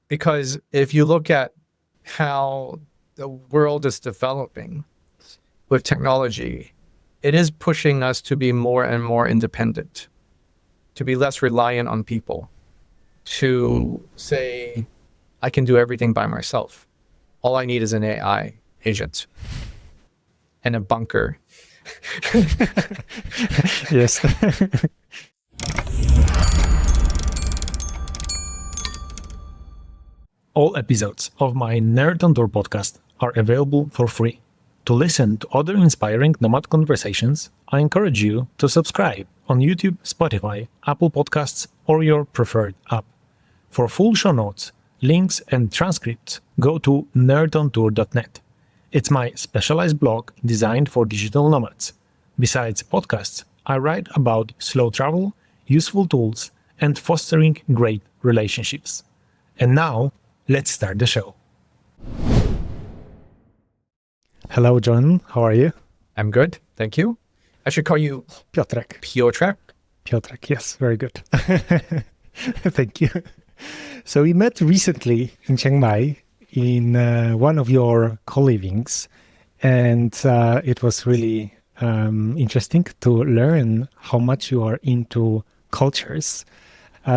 Because if you look at how the world is developing with technology, it is pushing us to be more and more independent, to be less reliant on people, to say, I can do everything by myself. All I need is an AI agent and a bunker. Yes. All episodes of my Nerd on Tour podcast are available for free. To listen to other inspiring nomad conversations, I encourage you to subscribe on YouTube, Spotify, Apple Podcasts, or your preferred app. For full show notes, links, and transcripts, go to nerdontour.net. It's my specialized blog designed for digital nomads. Besides podcasts, I write about slow travel, useful tools, and fostering great relationships. And now, let's start the show. Hello, John. How are you? I'm good, thank you. I should call you Piotrek. Piotrek, Yes, very good. Thank you. So we met recently in Chiang Mai in one of your colivings, and it was really interesting to learn how much you are into cultures.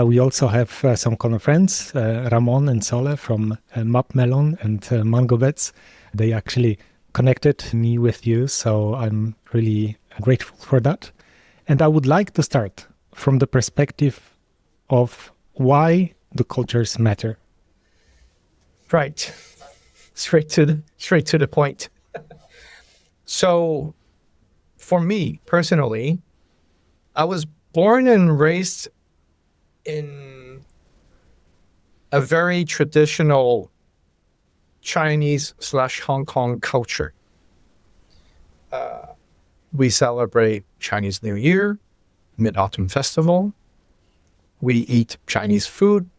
We also have some common friends, Ramon and Sole from Map Melon and Mango Beds. They actually connected me with you, so I'm really grateful for that. And I would like to start from the perspective of why the cultures matter. Right. Straight to the point. So, for me personally, I was born and raised in a very traditional Chinese/Hong Kong culture. We celebrate Chinese New Year, Mid-Autumn Festival. We eat Chinese food.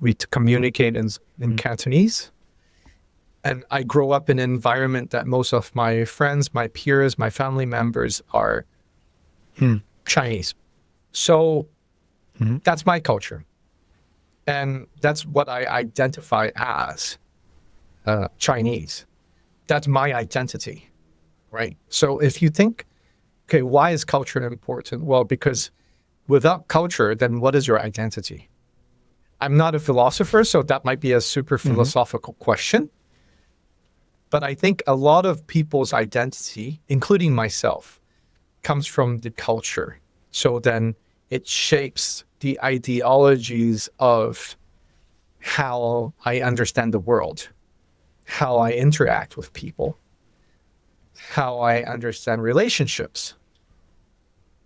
We communicate in Cantonese. And I grow up in an environment that most of my friends, my peers, my family members are Chinese. So that's my culture. And that's what I identify as Chinese. That's my identity, right? So if you think, okay, why is culture important? Well, because without culture, then what is your identity? I'm not a philosopher, so that might be a super philosophical question. But I think a lot of people's identity, including myself, comes from the culture. So then it shapes the ideologies of how I understand the world, how I interact with people, how I understand relationships,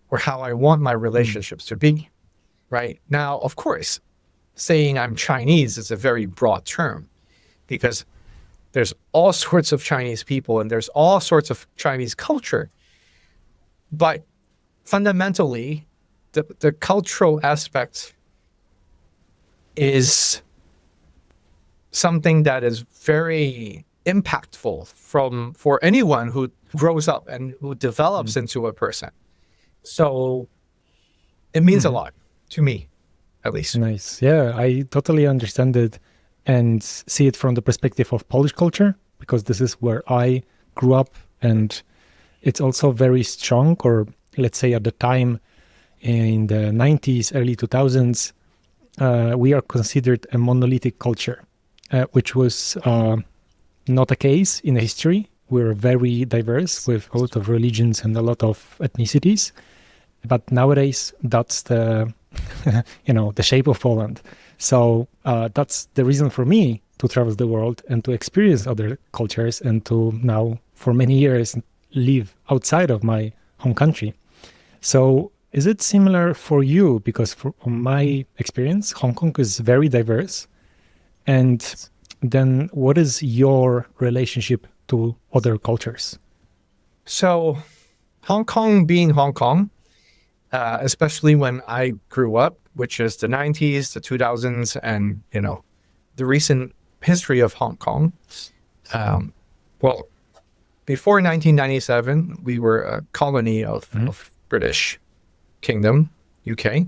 or how I want my relationships to be, right? Now, of course, saying I'm Chinese is a very broad term because there's all sorts of Chinese people and there's all sorts of Chinese culture. But fundamentally, the cultural aspect is something that is very impactful for anyone who grows up and who develops into a person. So it means a lot to me, at least. Nice. Yeah, I totally understand it and see it from the perspective of Polish culture, because this is where I grew up, and it's also very strong, or let's say at the time in the 90s, early 2000s, we are considered a monolithic culture, which was not a case in history. We're very diverse with a lot of religions and a lot of ethnicities. But nowadays, that's the, the shape of Poland. So that's the reason for me to travel the world and to experience other cultures and to now, for many years, live outside of my home country. So is it similar for you? Because from my experience, Hong Kong is very diverse. And then what is your relationship to other cultures? So Hong Kong being Hong Kong, especially when I grew up, which is the 90s, the 2000s, and, the recent history of Hong Kong. Well, before 1997, we were a colony of British Kingdom, UK.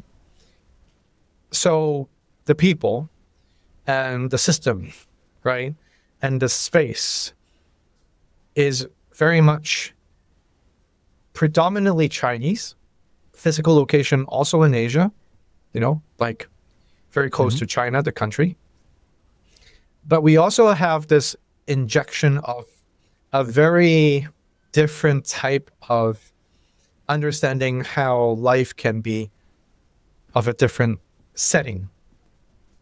So the people, and the system, right? And the space is very much predominantly Chinese. Physical location also in Asia, like very close to China, the country. But we also have this injection of a very different type of understanding how life can be of a different setting,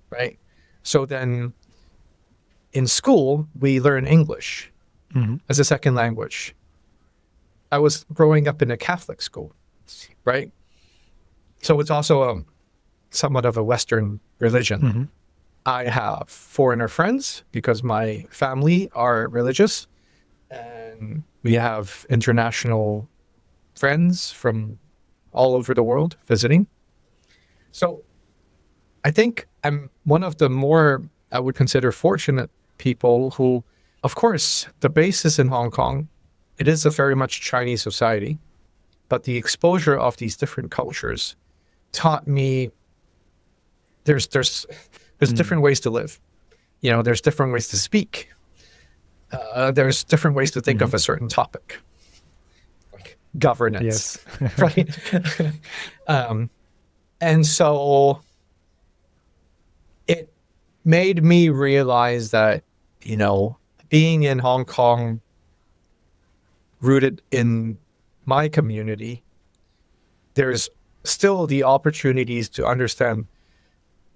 right? So then in school, we learn English as a second language. I was growing up in a Catholic school, right? So it's also somewhat of a Western religion. I have foreigner friends because my family are religious, and we have international friends from all over the world visiting. So I think I'm one of the more, I would consider, fortunate people who, of course, the base is in Hong Kong. It is a very much Chinese society, but the exposure of these different cultures taught me there's different ways to live. There's different ways to speak. There's different ways to think of a certain topic, like governance, yes. right? And so it made me realize that, being in Hong Kong, rooted in my community, there's still the opportunities to understand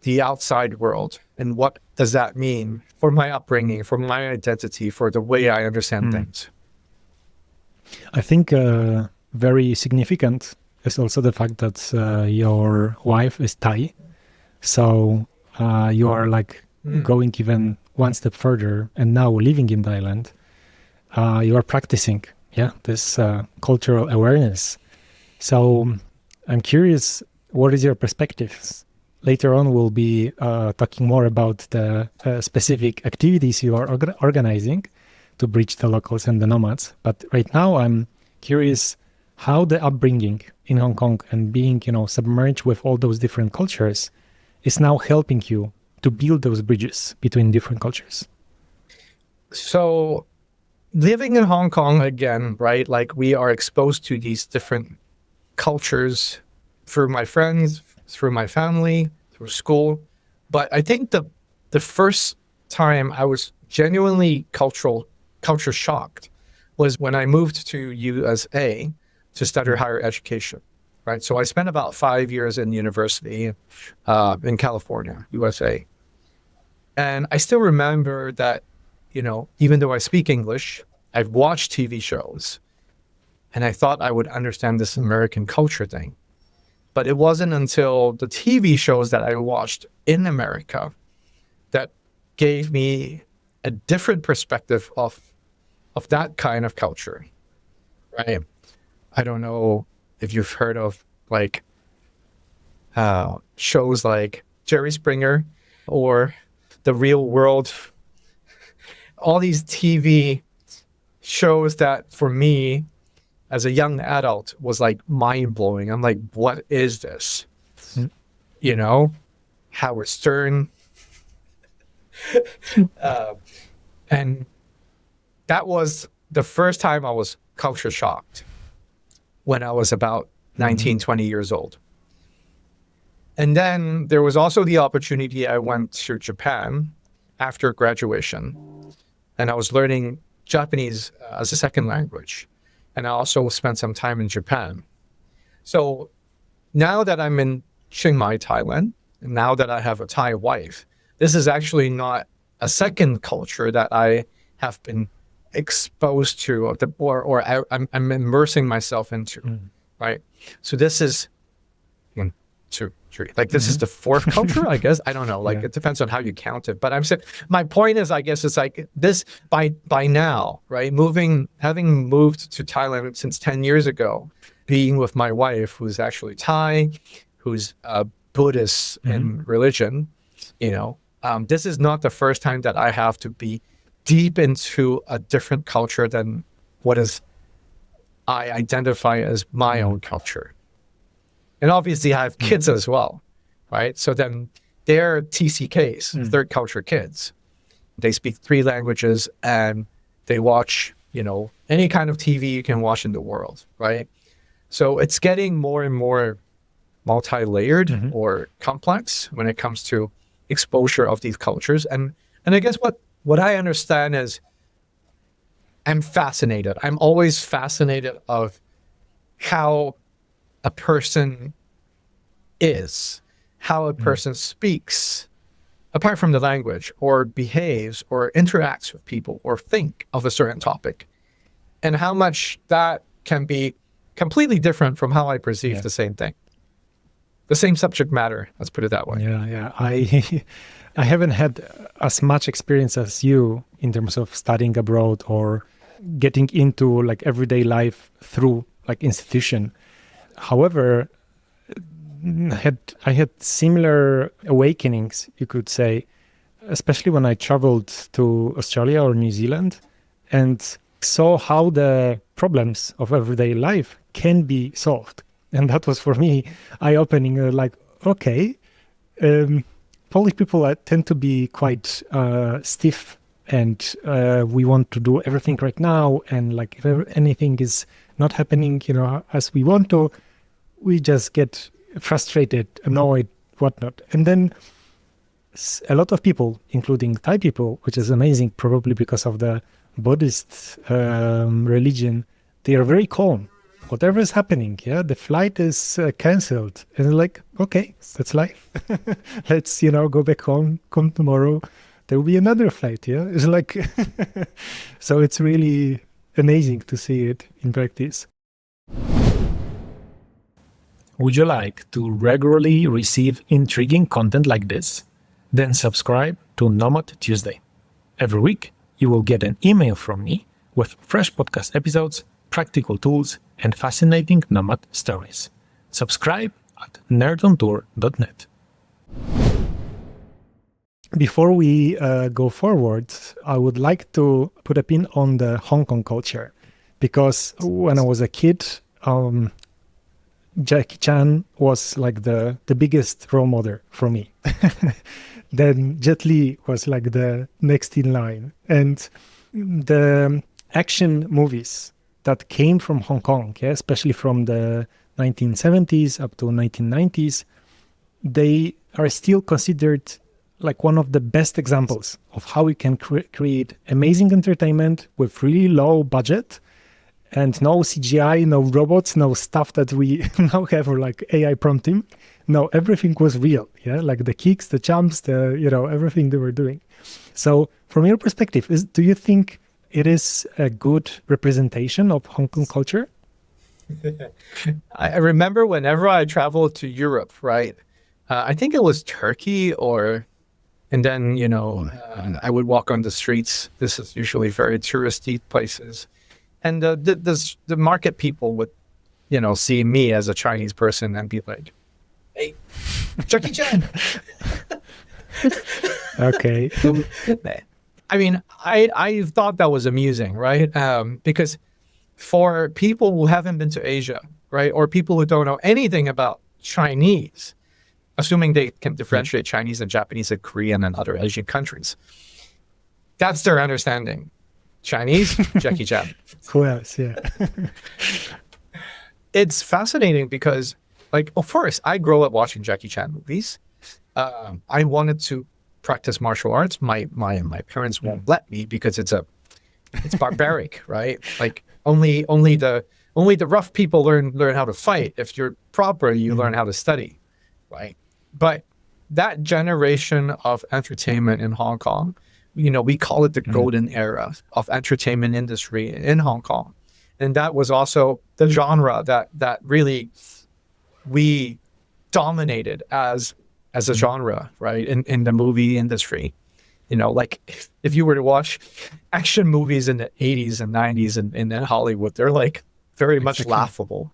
the outside world and what does that mean for my upbringing, for my identity, for the way I understand things. I think very significant is also the fact that your wife is Thai. So you are like going even one step further, and now living in Thailand, you are practicing this cultural awareness. So I'm curious, what is your perspectives? Later on, we'll be talking more about the specific activities you are organizing to bridge the locals and the nomads. But right now, I'm curious how the upbringing in Hong Kong and being, submerged with all those different cultures is now helping you to build those bridges between different cultures. So living in Hong Kong again, right? Like we are exposed to these different cultures through my friends, through my family, through school. But I think the first time I was genuinely culture shocked was when I moved to USA to study higher education, right? So I spent about 5 years in university in California, USA. And I still remember that, even though I speak English, I've watched TV shows and I thought I would understand this American culture thing. But it wasn't until the TV shows that I watched in America that gave me a different perspective of that kind of culture, right? I don't know if you've heard of like shows like Jerry Springer or The Real World, all these TV shows that for me as a young adult was like mind-blowing. I'm like, what is this? Howard Stern. And that was the first time I was culture shocked when I was about 19, 20 years old. And then there was also the opportunity. I went to Japan after graduation, and I was learning Japanese as a second language. And I also spent some time in Japan. So now that I'm in Chiang Mai, Thailand, and now that I have a Thai wife, this is actually not a second culture that I have been exposed to, or I'm immersing myself into, right? So this is 1, 2, 3. Like this is the fourth culture, I guess. I don't know. Like it depends on how you count it. But I'm saying my point is, I guess it's like this by now, right? Having moved to Thailand since 10 years ago, being with my wife, who's actually Thai, who's Buddhist in religion, this is not the first time that I have to be deep into a different culture than what I identify as my own culture. And obviously I have kids as well, right? So then they're TCKs, third culture kids. They speak 3 languages and they watch, any kind of TV you can watch in the world, right? So it's getting more and more multi-layered or complex when it comes to exposure of these cultures. And I guess what I understand is I'm fascinated. I'm always fascinated of how a person is, how a person speaks, apart from the language, or behaves, or interacts with people, or think of a certain topic, and how much that can be completely different from how I perceive the same thing. The same subject matter, let's put it that way. Yeah. I haven't had as much experience as you in terms of studying abroad or getting into like everyday life through like institution. However, I had similar awakenings, you could say, especially when I traveled to Australia or New Zealand and saw how the problems of everyday life can be solved. And that was for me eye-opening, like, okay, Polish people tend to be quite stiff and we want to do everything right now. And like if anything is not happening, as we want to, we just get frustrated, annoyed, whatnot. And then a lot of people, including Thai people, which is amazing, probably because of the Buddhist religion, they are very calm. Whatever is happening, the flight is cancelled. And like, okay, that's life. Let's, go back home, come tomorrow. There will be another flight, It's like, so it's really amazing to see it in practice. Would you like to regularly receive intriguing content like this? Then subscribe to Nomad Tuesday. Every week, you will get an email from me with fresh podcast episodes, practical tools, and fascinating nomad stories. Subscribe at nerdontour.net. Before we go forward, I would like to put a pin on the Hong Kong culture, because when I was a kid, Jackie Chan was like the biggest role model for me. Then Jet Li was like the next in line. And the action movies that came from Hong Kong, especially from the 1970s up to 1990s, they are still considered like one of the best examples of how we can create amazing entertainment with really low budget and no CGI, no robots, no stuff that we now have or like AI prompting. No, everything was real. Like the kicks, the jumps, everything they were doing. So from your perspective, do you think it is a good representation of Hong Kong culture? I remember whenever I traveled to Europe, right? I think it was Turkey and then, I would walk on the streets. This is usually very touristy places. And the market people would, see me as a Chinese person and be like, hey, Jackie Chan. Okay. I mean, I thought that was amusing, right? Because for people who haven't been to Asia, right, or people who don't know anything about Chinese, assuming they can differentiate Chinese and Japanese and Korean and other Asian countries, that's their understanding. Chinese, Jackie Chan. Who else? Yeah. It's fascinating because, like, of course, I grew up watching Jackie Chan movies. I wanted to practice martial arts. My parents won't let me because it's barbaric, right? Like only the rough people learn how to fight. If you're proper, you learn how to study, right? But that generation of entertainment in Hong Kong, we call it the golden era of entertainment industry in Hong Kong. And that was also the genre that really we dominated as a genre, right? In the movie industry. Like if you were to watch action movies in the 80s and 90s in Hollywood, they're like very much laughable,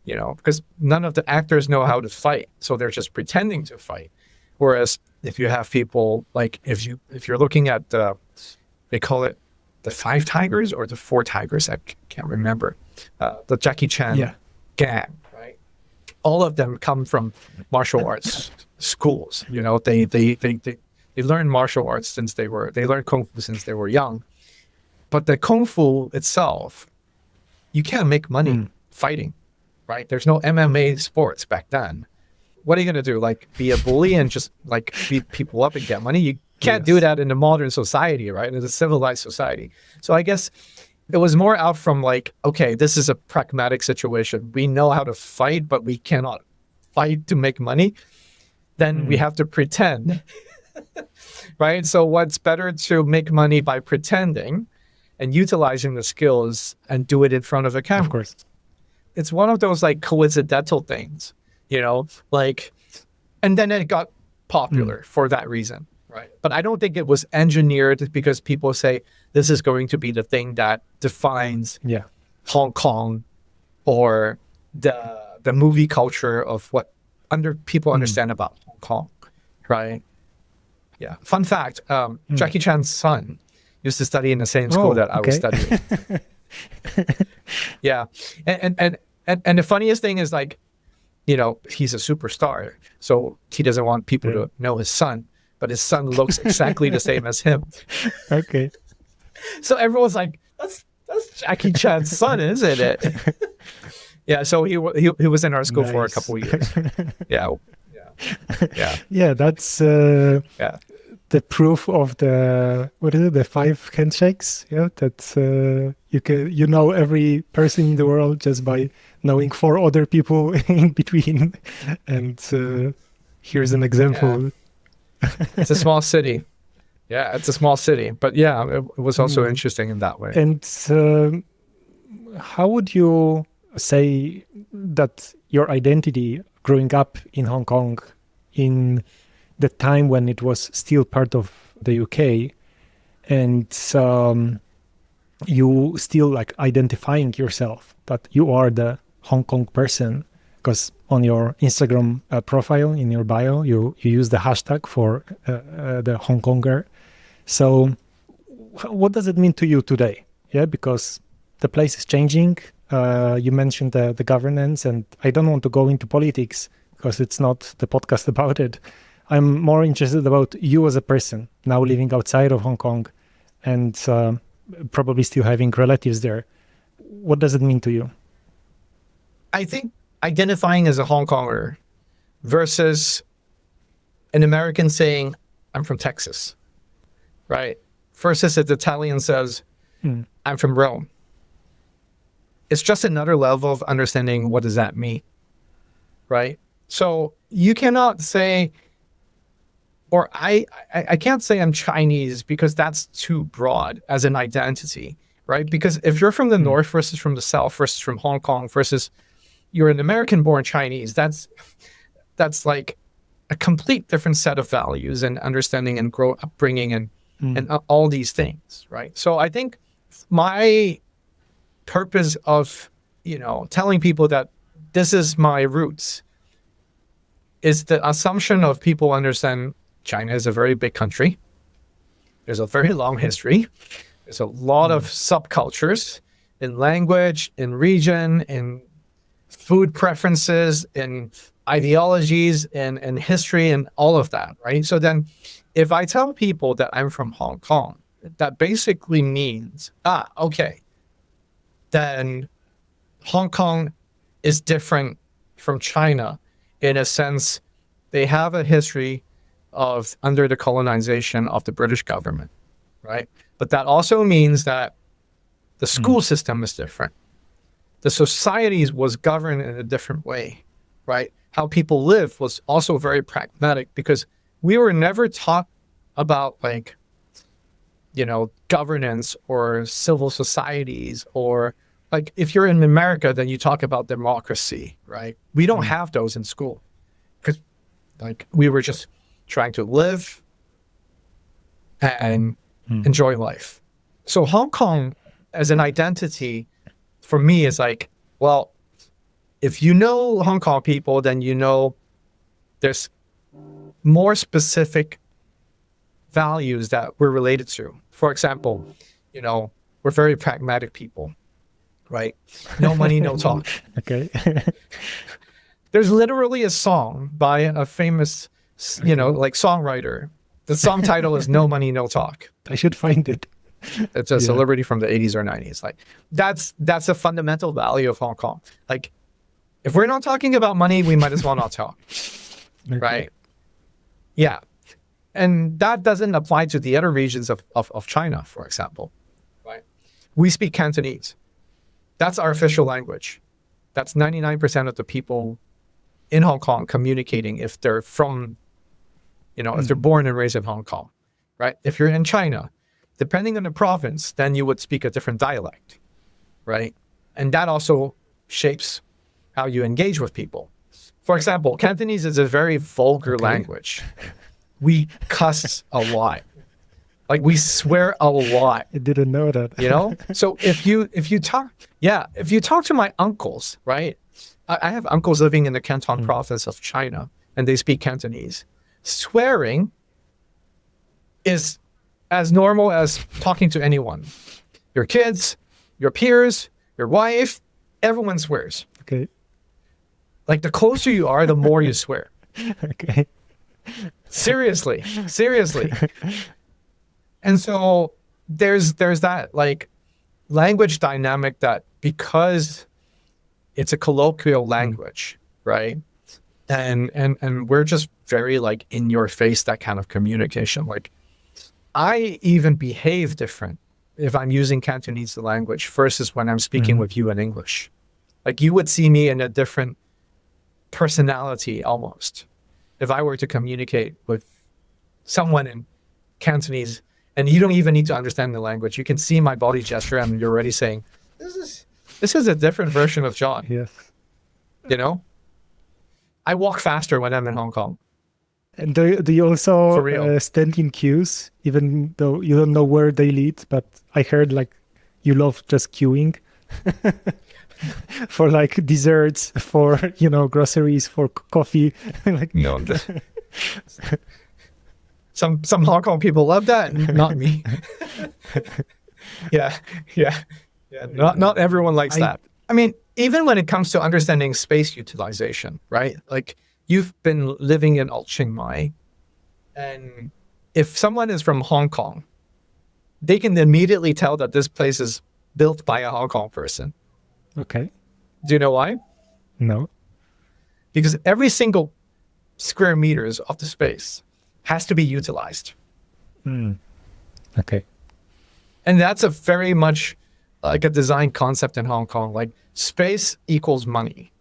because none of the actors know how to fight. So they're just pretending to fight. Whereas if you have people like, if you're looking at they call it the 5 Tigers or the 4 Tigers, I can't remember, the Jackie Chan gang, right? all of them come from martial arts schools. You know, they learn martial arts since they learned kung fu since they were young. But the kung fu itself, you can't make money fighting, right? There's no MMA sports back then. What are you going to do? Like be a bully and just like beat people up and get money? You can't do that in a modern society, right? In a civilized society. So I guess it was more out from like, okay, this is a pragmatic situation. We know how to fight, but we cannot fight to make money. Then we have to pretend, right? So what's better to make money by pretending and utilizing the skills and do it in front of a camera? Of course. It's one of those like coincidental things, you know, like, and then it got popular for that reason. Right. But I don't think it was engineered because people say this is going to be the thing that defines Hong Kong or the movie culture of what people understand about Hong Kong. Right. Yeah. Fun fact, Jackie Chan's son used to study in the same school that I was studying. Yeah. And the funniest thing is like, you know, he's a superstar. So he doesn't want people to know his son. But his son looks exactly the same as him. Okay. So everyone's like, that's Jackie Chan's son, isn't it? Yeah, so he was in our school for a couple of years. Yeah, that's the proof of the 5 handshakes. Yeah, that you know every person in the world just by knowing 4 other people in between. And here's an example. Yeah. It's a small city. Yeah, it's a small city. But yeah, it was also interesting in that way. And how would you say that your identity growing up in Hong Kong in the time when it was still part of the UK and you still like identifying yourself that you are the Hong Kong person? Because on your Instagram profile, in your bio, you use the hashtag for the Hongkonger. So what does it mean to you today? Yeah, because the place is changing. You mentioned the governance, and I don't want to go into politics because it's not the podcast about it. I'm more interested about you as a person now living outside of Hong Kong and probably still having relatives there. What does it mean to you? I think identifying as a Hong Konger versus an American saying, I'm from Texas, right? Versus an Italian says, I'm from Rome. It's just another level of understanding what does that mean, right? So you cannot say, or I can't say I'm Chinese because that's too broad as an identity, right? Because if you're from the North versus from the South versus from Hong Kong versus you're an American-born Chinese, that's like a complete different set of values and understanding and upbringing and all these things, right? So I think my purpose of, you know, telling people that this is my roots is the assumption of people understand China is a very big country. There's a very long history. There's a lot of subcultures in language, in region, in food preferences, in ideologies, and history, and all of that, right? So then if I tell people that I'm from Hong Kong, that basically means, okay, then Hong Kong is different from China in a sense. They have a history of under the colonization of the British government, right? But that also means that the school system is different. The societies was governed in a different way, right? How people live was also very pragmatic because we were never taught about like, you know, governance or civil societies or like if you're in America, then you talk about democracy, right? We don't have those in school because like we were just trying to live and enjoy life. So Hong Kong as an identity for me is like, well, if you know Hong Kong people, then you know there's more specific values that we're related to. For example, you know, we're very pragmatic people, right? No money, no talk. Okay. There's literally a song by a famous, like songwriter. The song title is "No Money, No Talk." I should find it. It's a celebrity from the 80s or 90s. Like that's a fundamental value of Hong Kong. Like if we're not talking about money, we might as well not talk. Okay. Right? Yeah. And that doesn't apply to the other regions of China, for example. Right? We speak Cantonese. That's our official language. That's 99% of the people in Hong Kong communicating if they're from, if they're born and raised in Hong Kong, right? If you're in China, depending on the province, then you would speak a different dialect, right? And that also shapes how you engage with people. For example, Cantonese is a very vulgar language. We cuss a lot. Like we swear a lot. I didn't know that. So if you talk to my uncles, right? I have uncles living in the Canton province of China, and they speak Cantonese. Swearing is as normal as talking to anyone. Your kids, your peers, your wife, everyone swears. Okay. Like the closer you are, the more you swear. Okay. Seriously. And so there's that like language dynamic that because it's a colloquial language, right? And we're just very like in your face, that kind of communication. Like I even behave different if I'm using Cantonese language versus when I'm speaking with you in English. Like you would see me in a different personality almost if I were to communicate with someone in Cantonese, and you don't even need to understand the language. You can see my body gesture and you're already saying, this is a different version of John. Yes. I walk faster when I'm in Hong Kong. And do you For also real. stand in queues, even though you don't know where they lead? But I heard like you love just queuing for like desserts, for groceries, for coffee. Like No. Some Hong Kong people love that, not me. Yeah. Not everyone likes that. I mean, even when it comes to understanding space utilization, right? Like you've been living in Chiang Mai, and if someone is from Hong Kong, they can immediately tell that this place is built by a Hong Kong person. Okay. Do you know why? No. Because every single square meters of the space has to be utilized. Okay. And that's a very much like a design concept in Hong Kong. Like space equals money.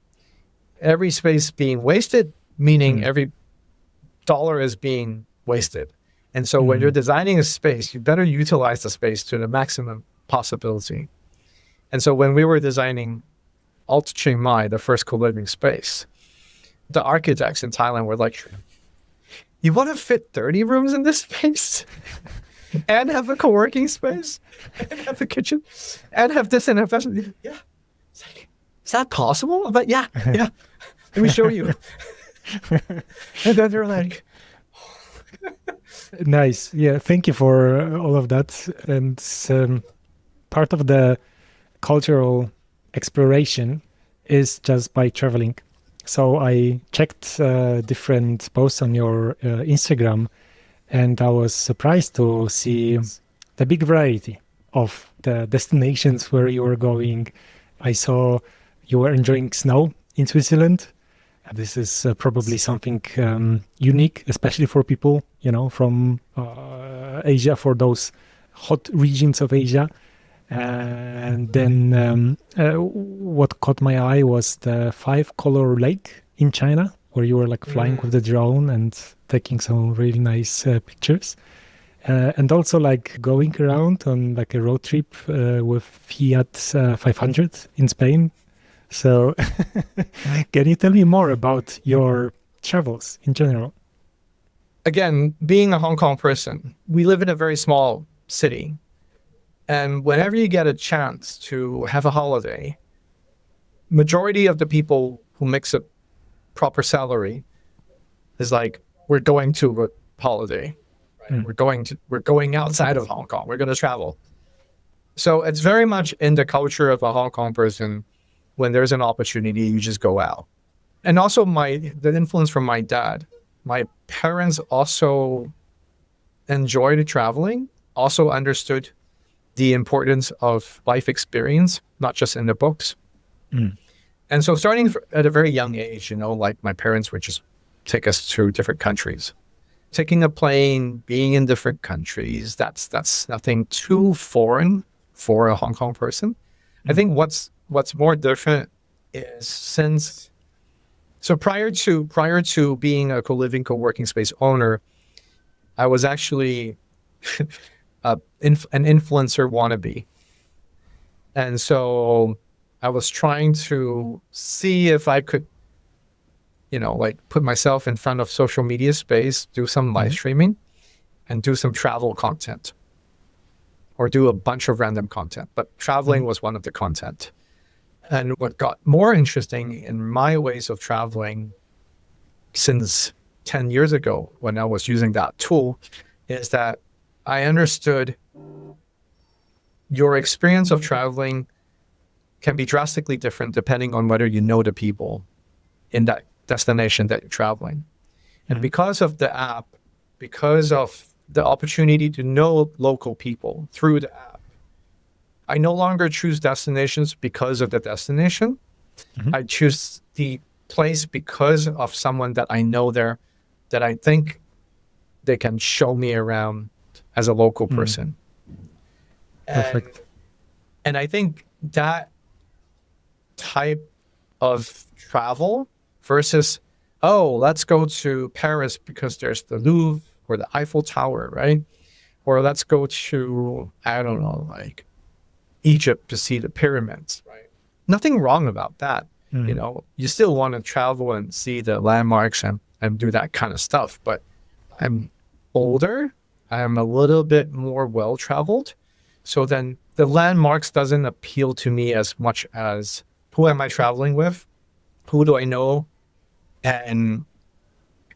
Every space being wasted, meaning every dollar is being wasted. And so when you're designing a space, you better utilize the space to the maximum possibility. And so when we were designing Chiang Mai, the first co-living space, the architects in Thailand were like, you want to fit 30 rooms in this space and have a co-working space and have a kitchen and have this and have that? Yeah. It's like, is that possible? But yeah. Let me show you. And then they're like, Nice. Yeah. Thank you for all of that. And part of the cultural exploration is just by traveling. So I checked different posts on your Instagram, and I was surprised to see the big variety of the destinations where you were going. I saw you were enjoying snow in Switzerland. This is probably something unique, especially for people, from Asia, for those hot regions of Asia. And then what caught my eye was the 5-color lake in China, where you were like flying with the drone and taking some really nice pictures. And also like going around on like a road trip with Fiat 500 in Spain. So can you tell me more about your travels in general? again, being a Hong Kong person, we live in a very small city. And whenever you get a chance to have a holiday, majority of the people who makes a proper salary is like, we're going to a holiday. Right? We're going outside of Hong Kong. We're going to travel. So it's very much in the culture of a Hong Kong person. When there's an opportunity, you just go out. And also the influence from my dad. My parents also enjoyed traveling, also understood the importance of life experience, not just in the books. And so starting at a very young age, like my parents would just take us to different countries. Taking a plane, being in different countries, that's nothing too foreign for a Hong Kong person. I think what's more different is prior to being a co-living, co-working space owner, I was actually an influencer wannabe. And so I was trying to see if I could, put myself in front of social media space, do some live streaming, and do some travel content, or do a bunch of random content. But traveling was one of the content. And what got more interesting in my ways of traveling since 10 years ago, when I was using that tool, is that I understood your experience of traveling can be drastically different depending on whether you know the people in that destination that you're traveling. And because of the app, because of the opportunity to know local people through the app, I no longer choose destinations because of the destination. I choose the place because of someone that I know there, that I think they can show me around as a local person. Perfect. And I think that type of travel versus, let's go to Paris because there's the Louvre or the Eiffel Tower, right? Or let's go to, I don't know, like Egypt to see the pyramids, right? Nothing wrong about that. You still want to travel and see the landmarks and do that kind of stuff. But I'm older. I'm a little bit more well-traveled. So then the landmarks doesn't appeal to me as much as who am I traveling with? Who do I know? And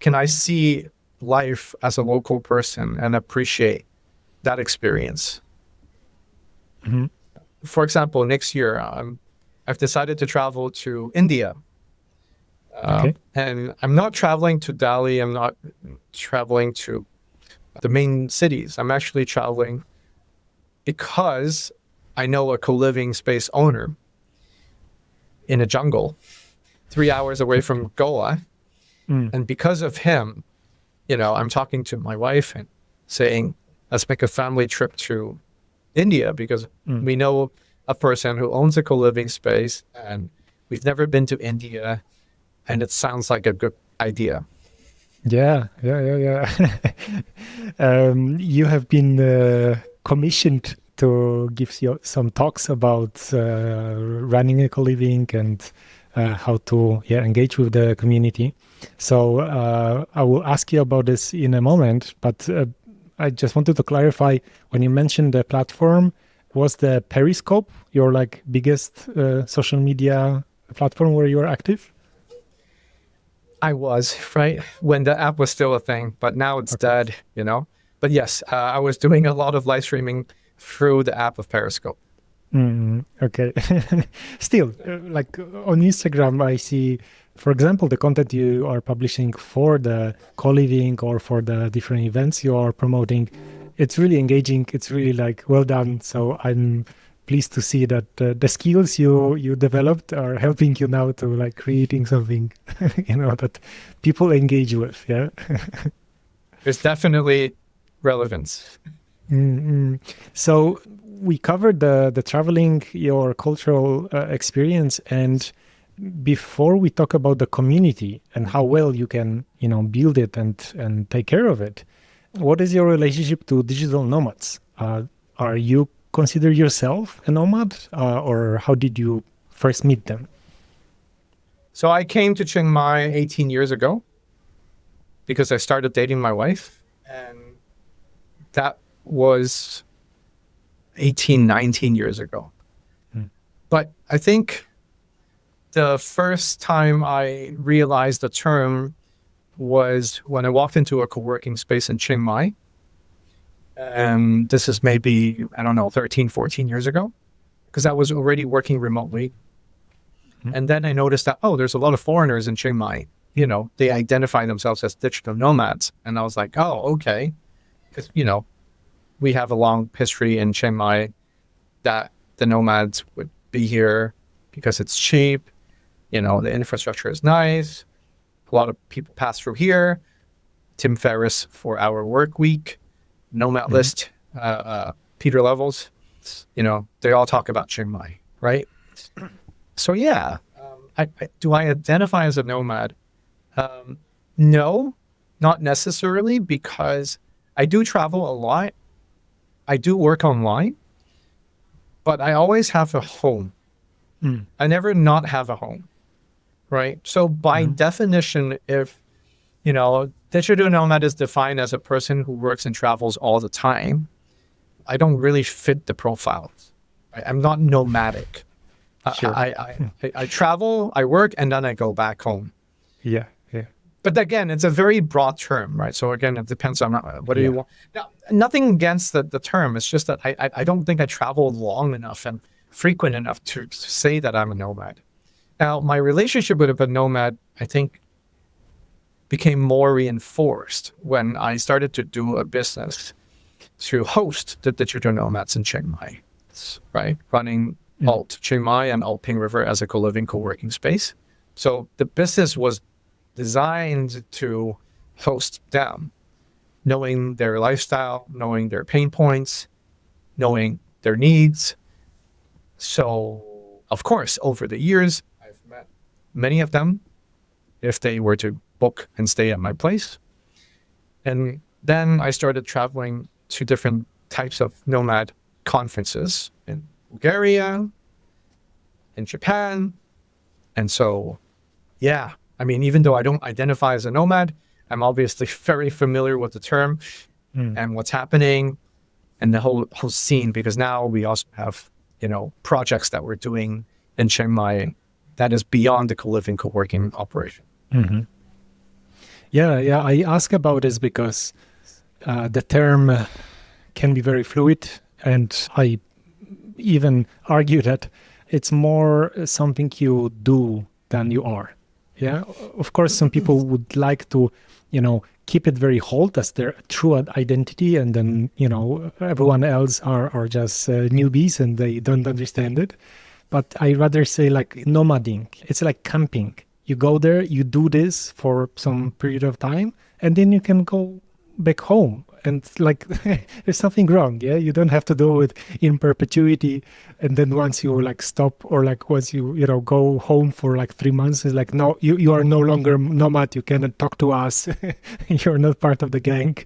can I see life as a local person and appreciate that experience? For example, next year, I've decided to travel to India. And I'm not traveling to Delhi. I'm not traveling to the main cities. I'm actually traveling because I know a co-living space owner in a jungle 3 hours away from Goa. And because of him, I'm talking to my wife and saying, let's make a family trip to India because we know a person who owns a co-living space and we've never been to India and it sounds like a good idea. Yeah. You have been commissioned to give you some talks about running a co-living and how to engage with the community. So I will ask you about this in a moment, but I just wanted to clarify, when you mentioned the platform, was the Periscope your biggest social media platform where you are active? I was, right, when the app was still a thing, but now it's dead, But yes, I was doing a lot of live streaming through the app of Periscope. Okay. Still, on Instagram, I see, for example, the content you are publishing for the co-living or for the different events you are promoting. It's really engaging. It's really well done. So I'm pleased to see that the skills you developed are helping you now to creating something, that people engage with. Yeah. There's definitely relevance. So we covered the traveling, your cultural experience, and before we talk about the community and how well you can build it and take care of it, what is your relationship to digital nomads? Are you consider yourself a nomad, or how did you first meet them? So I came to Chiang Mai 18 years ago because I started dating my wife, and that was 18, 19 years ago. But I think the first time I realized the term was when I walked into a co-working space in Chiang Mai. And this is maybe, 13, 14 years ago, because I was already working remotely. And then I noticed that, oh, there's a lot of foreigners in Chiang Mai. You know, they identify themselves as digital nomads. And I was like, oh, okay. Because, you know, we have a long history in Chiang Mai that the nomads would be here because it's cheap. You know, the infrastructure is nice. A lot of people pass through here. Tim Ferriss 4-hour work week, Nomad List, Peter Levels, you know, they all talk about Chiang Mai, right? So yeah, do I identify as a nomad? No, not necessarily, because I do travel a lot. I do work online, but I always have a home. I never not have a home, right? So by definition, if, you know, digital nomad is defined as a person who works and travels all the time, I don't really fit the profile. I'm not nomadic. Sure. I travel, I work, and then I go back home. Yeah. But again, it's a very broad term, right? So again, it depends on what do you want. Now, nothing against the term. It's just that I don't think I travel long enough and frequent enough to say that I'm a nomad. Now, my relationship with a nomad, I think, became more reinforced when I started to do a business to host the digital nomads in Chiang Mai, right? Running Alt Chiang Mai and Alt Ping River as a co-living, co-working space. So the business was designed to host them, knowing their lifestyle, knowing their pain points, knowing their needs. So, of course, over the years, I've met many of them if they were to book and stay at my place. And then I started traveling to different types of nomad conferences in Bulgaria, in Japan. And so, yeah, I mean, even though I don't identify as a nomad, I'm obviously very familiar with the term and what's happening and the whole scene, because now we also have, you know, projects that we're doing in Chiang Mai that is beyond the co-living, co-working operation. Yeah, I ask about this because the term can be very fluid, and I even argue that it's more something you do than you are. Yeah, of course, some people would like to, you know, keep it very hold as their true identity, and then, you know, everyone else are just newbies and they don't understand it. But I rather say like nomading. It's like camping. You go there, you do this for some period of time, and then you can go back home. And like, there's something wrong. Yeah, you don't have to do it in perpetuity. And then once you like stop, or like once you know, go home for like 3 months, it's like, no, you are no longer nomad. You cannot talk to us. You're not part of the gang.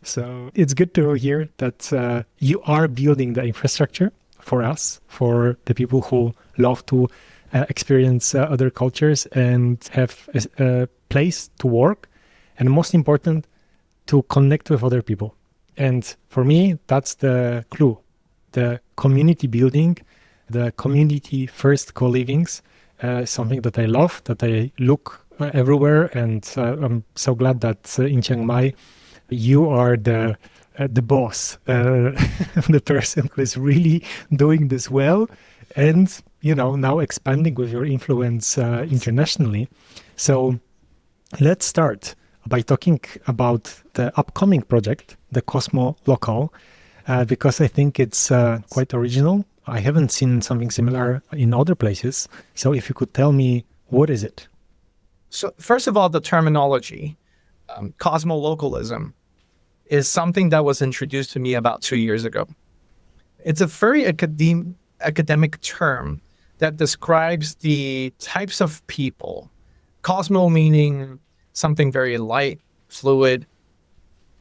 So it's good to hear that you are building the infrastructure for us, for the people who love to experience other cultures and have a place to work, and most important, to connect with other people. And for me, that's the clue. The community building, the community first co-livings, something that I love, that I look everywhere. And I'm so glad that in Chiang Mai, you are the boss, the person who is really doing this well, and, you know, now expanding with your influence internationally. So let's start by talking about the upcoming project, the Cosmolocal, because I think it's quite original. I haven't seen something similar in other places. So if you could tell me, what is it? So first of all, the terminology, Cosmolocalism, is something that was introduced to me about 2 years ago. It's a very academic term that describes the types of people. Cosmo meaning something very light, fluid,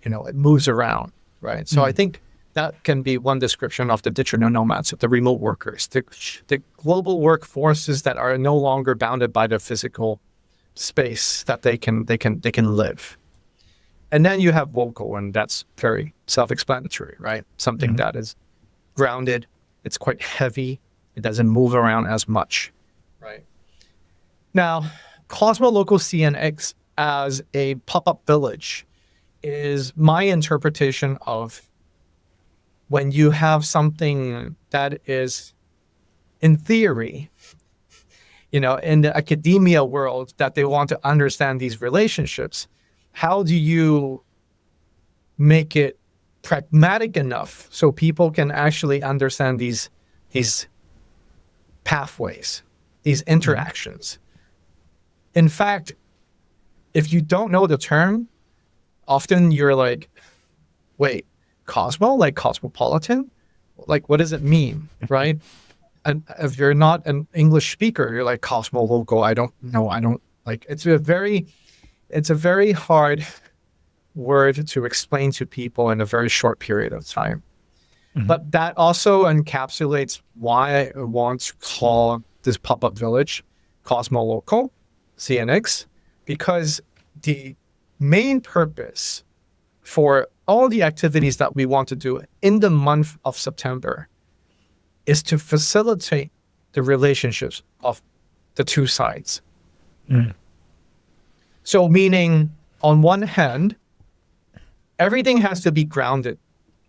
you know, it moves around, right? So I think that can be one description of the digital nomads, the remote workers, the global workforces that are no longer bounded by the physical space that they can live. And then you have vocal, and that's very self-explanatory, right? Something that is grounded, it's quite heavy, it doesn't move around as much, right? Now, Cosmolocal CNX as a pop-up village is my interpretation of when you have something that is, in theory, in the academia world that they want to understand these relationships. How do you make it pragmatic enough so people can actually understand these pathways, these interactions? In fact, if you don't know the term, often you're like, wait, Cosmo, like cosmopolitan? Like, what does it mean, right? And if you're not an English speaker, you're like cosmolocal. I don't know. It's a very hard word to explain to people in a very short period of time. But that also encapsulates why I want to call this pop-up village Cosmolocal, CNX, because the main purpose for all the activities that we want to do in the month of September is to facilitate the relationships of the two sides. So meaning, on one hand, everything has to be grounded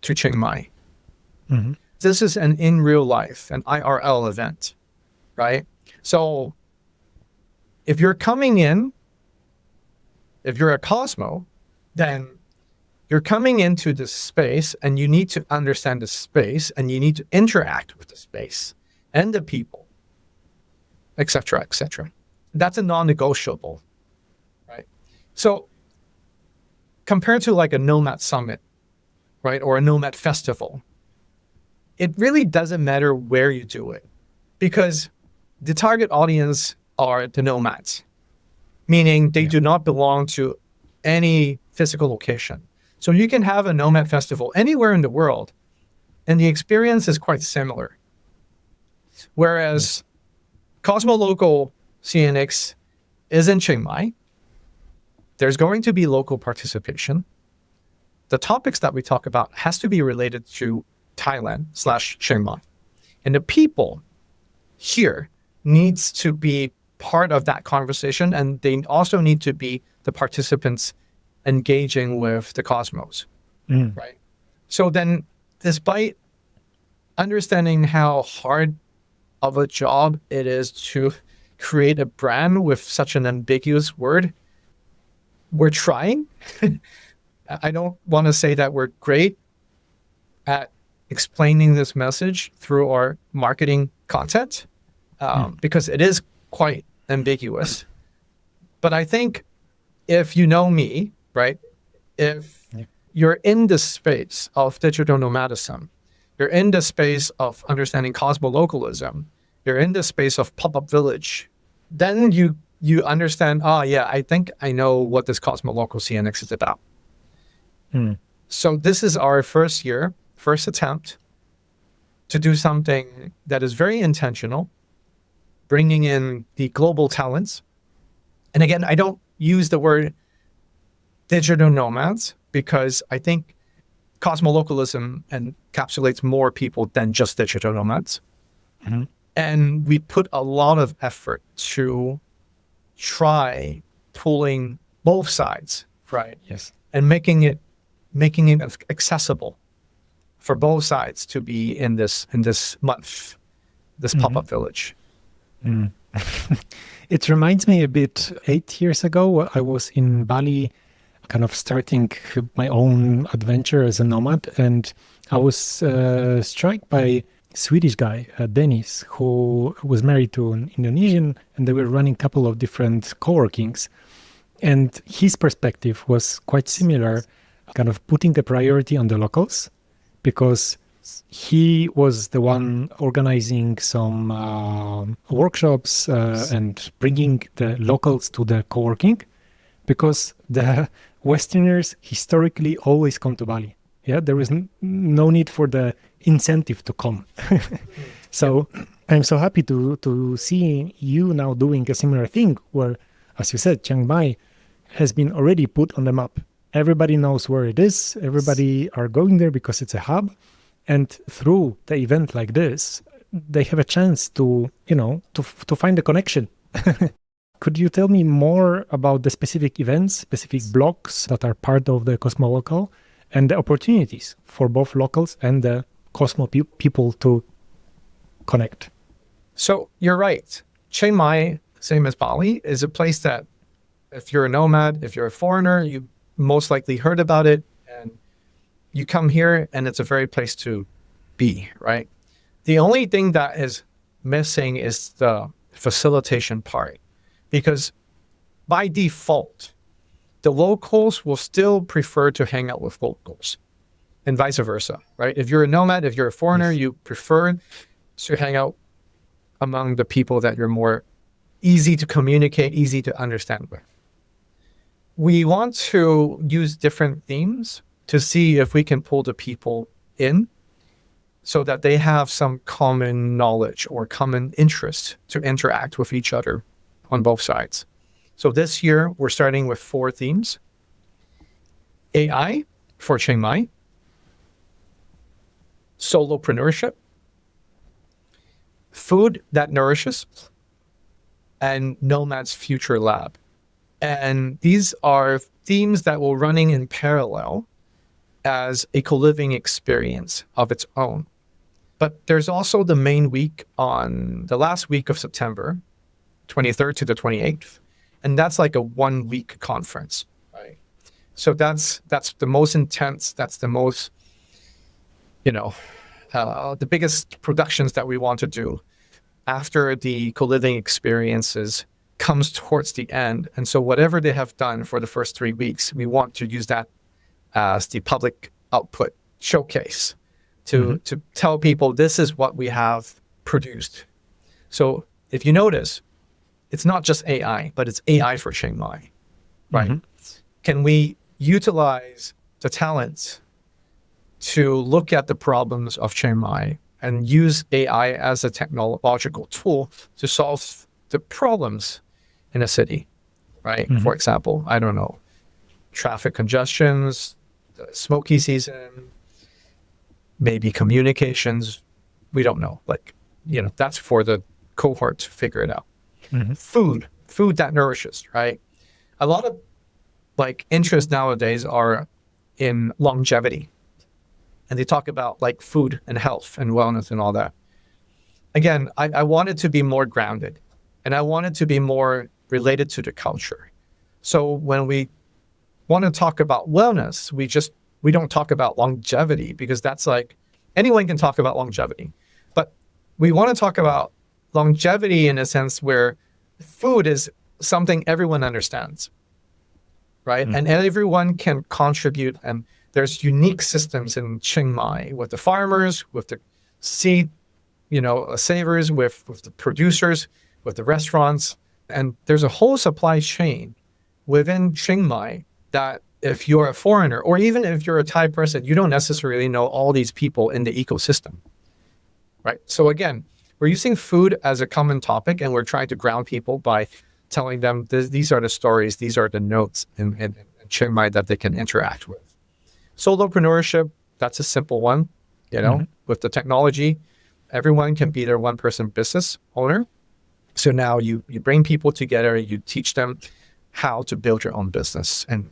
to Chiang Mai. This is an in real life, an IRL event, right? So if you're coming in, if you're a Cosmo, then you're coming into this space and you need to understand the space and you need to interact with the space and the people, etc., etc. That's a non-negotiable, right? So compared to like a nomad summit, right, or a nomad festival, it really doesn't matter where you do it because the target audience are the nomads, meaning they do not belong to any physical location. So you can have a nomad festival anywhere in the world, and the experience is quite similar. Whereas Cosmolocal CNX is in Chiang Mai. There's going to be local participation. The topics that we talk about has to be related to Thailand/Chiang Mai. And the people here needs to be part of that conversation, and they also need to be the participants engaging with the cosmos, right? So then, despite understanding how hard of a job it is to create a brand with such an ambiguous word, we're trying. I don't want to say that we're great at explaining this message through our marketing content, because it is quite ambiguous. But I think if you know me, right, if you're in the space of digital nomadism, you're in the space of understanding cosmolocalism, you're in the space of pop-up village, then you understand, I think I know what this Cosmolocal CNX is about. So this is our first attempt to do something that is very intentional, bringing in the global talents. And again, I don't use the word digital nomads because I think cosmolocalism encapsulates more people than just digital nomads. And we put a lot of effort to try pulling both sides, right? Yes. And making it accessible for both sides to be in this month, this pop-up village. It reminds me a bit, 8 years ago, I was in Bali, kind of starting my own adventure as a nomad, and I was struck by a Swedish guy, Dennis, who was married to an Indonesian, and they were running a couple of different co-workings. And his perspective was quite similar, kind of putting the priority on the locals, because he was the one organizing some workshops and bringing the locals to the co-working, because the Westerners historically always come to Bali. Yeah, there is no need for the incentive to come. So I'm so happy to see you now doing a similar thing where, as you said, Chiang Mai has been already put on the map. Everybody knows where it is. Everybody are going there because it's a hub. And through the event like this, they have a chance to find a connection. Could you tell me more about the specific events, specific blocks that are part of the Cosmolocal, and the opportunities for both locals and the Cosmo people to connect? So you're right. Chiang Mai, same as Bali, is a place that if you're a nomad, if you're a foreigner, you most likely heard about it, and you come here and it's a very place to be, right? The only thing that is missing is the facilitation part, because by default, the locals will still prefer to hang out with locals and vice versa, right? If you're a nomad, if you're a foreigner, you prefer to hang out among the people that you're more easy to communicate, easy to understand with. We want to use different themes to see if we can pull the people in so that they have some common knowledge or common interest to interact with each other on both sides. So this year, we're starting with 4 themes. AI for Chiang Mai, solopreneurship, food that nourishes, and Nomad's Future Lab. And these are themes that will running in parallel as a co-living experience of its own. But there's also the main week on the last week of September, 23rd to the 28th. And that's like a 1-week conference, right? So that's the most intense, that's the most, the biggest productions that we want to do after the co-living experiences comes towards the end. And so whatever they have done for the first 3 weeks, we want to use that as the public output showcase to tell people this is what we have produced. So if you notice, it's not just AI, but it's AI for Chiang Mai, right? Can we utilize the talents to look at the problems of Chiang Mai and use AI as a technological tool to solve the problems in a city, right? For example, I don't know, traffic congestions, the smoky season, maybe communications, we don't know. That's for the cohort to figure it out. Food that nourishes, right? A lot of interests nowadays are in longevity. And they talk about food and health and wellness and all that. Again, I want it to be more grounded, and I want it to be more related to the culture. So when we want to talk about wellness, we don't talk about longevity, because that's anyone can talk about longevity. But we want to talk about longevity in a sense where food is something everyone understands, right? And everyone can contribute, and there's unique systems in Chiang Mai with the farmers, with the seed, savers, with the producers, with the restaurants. And there's a whole supply chain within Chiang Mai that if you're a foreigner, or even if you're a Thai person, you don't necessarily know all these people in the ecosystem, right? So again, we're using food as a common topic, and we're trying to ground people by telling them these are the stories, these are the notes in Chiang Mai that they can interact with. Solopreneurship, that's a simple one, with the technology, everyone can be their one-person business owner. So now you bring people together, you teach them how to build your own business. And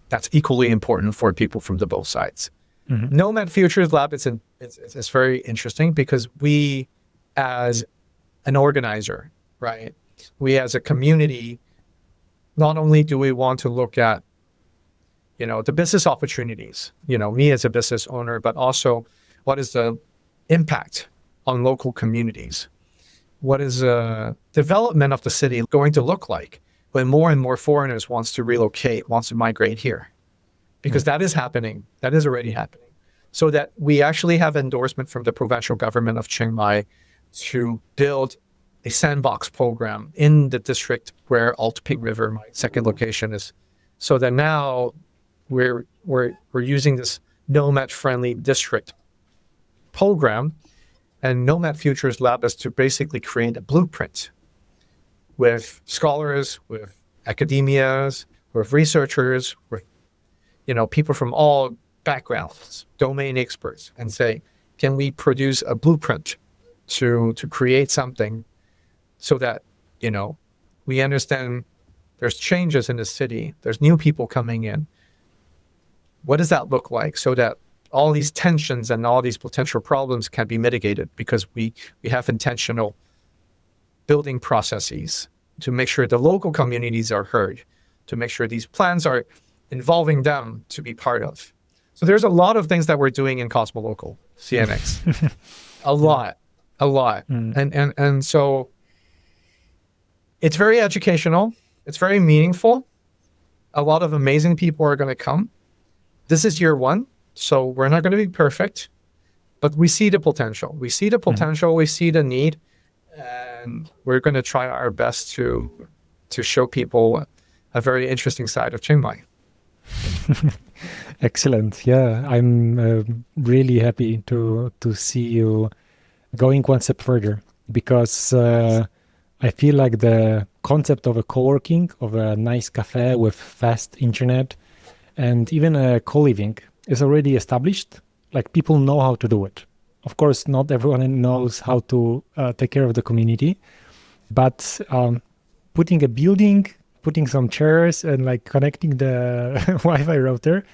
that's equally important for people from the both sides. Nomad Futures Lab, it's very interesting, because we, as an organizer, right? We as a community, not only do we want to look at, the business opportunities, me as a business owner, but also what is the impact on local communities? What is the development of the city going to look like when more and more foreigners wants to relocate, wants to migrate here? Because that is happening. That is already happening. So that we actually have endorsement from the provincial government of Chiang Mai to build a sandbox program in the district where Alt Pink River, my second location, is. So that now we're using this nomad-friendly district program, and Nomad Futures Lab is to basically create a blueprint with scholars, with academias, with researchers, with people from all backgrounds, domain experts, and say, can we produce a blueprint to create something so that we understand there's changes in the city, there's new people coming in. What does that look like, so that all these tensions and all these potential problems can be mitigated, because we have intentional building processes to make sure the local communities are heard, to make sure these plans are involving them to be part of. So there's a lot of things that we're doing in Cosmolocal CNX. a lot. And so it's very educational. It's very meaningful. A lot of amazing people are going to come. This is year one, so we're not going to be perfect, but we see the potential. We see the need, and we're going to try our best to show people a very interesting side of Chiang Mai. Excellent. Yeah, I'm really happy to see you going one step further, because I feel like the concept of a co-working, of a nice cafe with fast internet, and even a co-living is already established. Like, people know how to do it. Of course, not everyone knows how to take care of the community, but putting a building, putting some chairs, and like connecting the Wi-Fi router,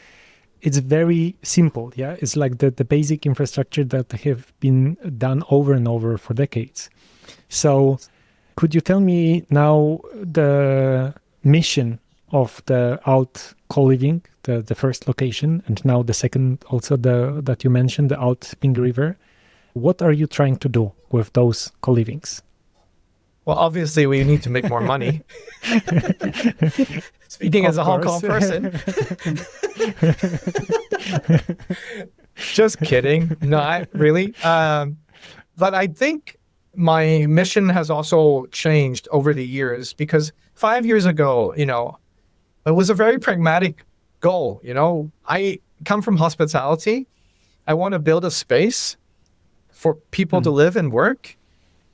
it's very simple. Yeah, it's like the basic infrastructure that have been done over and over for decades. So could you tell me now the mission of the out co-living, the first location, and now the second also that you mentioned, the out Ping River? What are you trying to do with those co-livings? Well, obviously, we need to make more money. Speaking as a Hong Kong person. Just kidding. Not really. But I think my mission has also changed over the years, because 5 years ago, it was a very pragmatic goal. I come from hospitality. I want to build a space for people to live and work.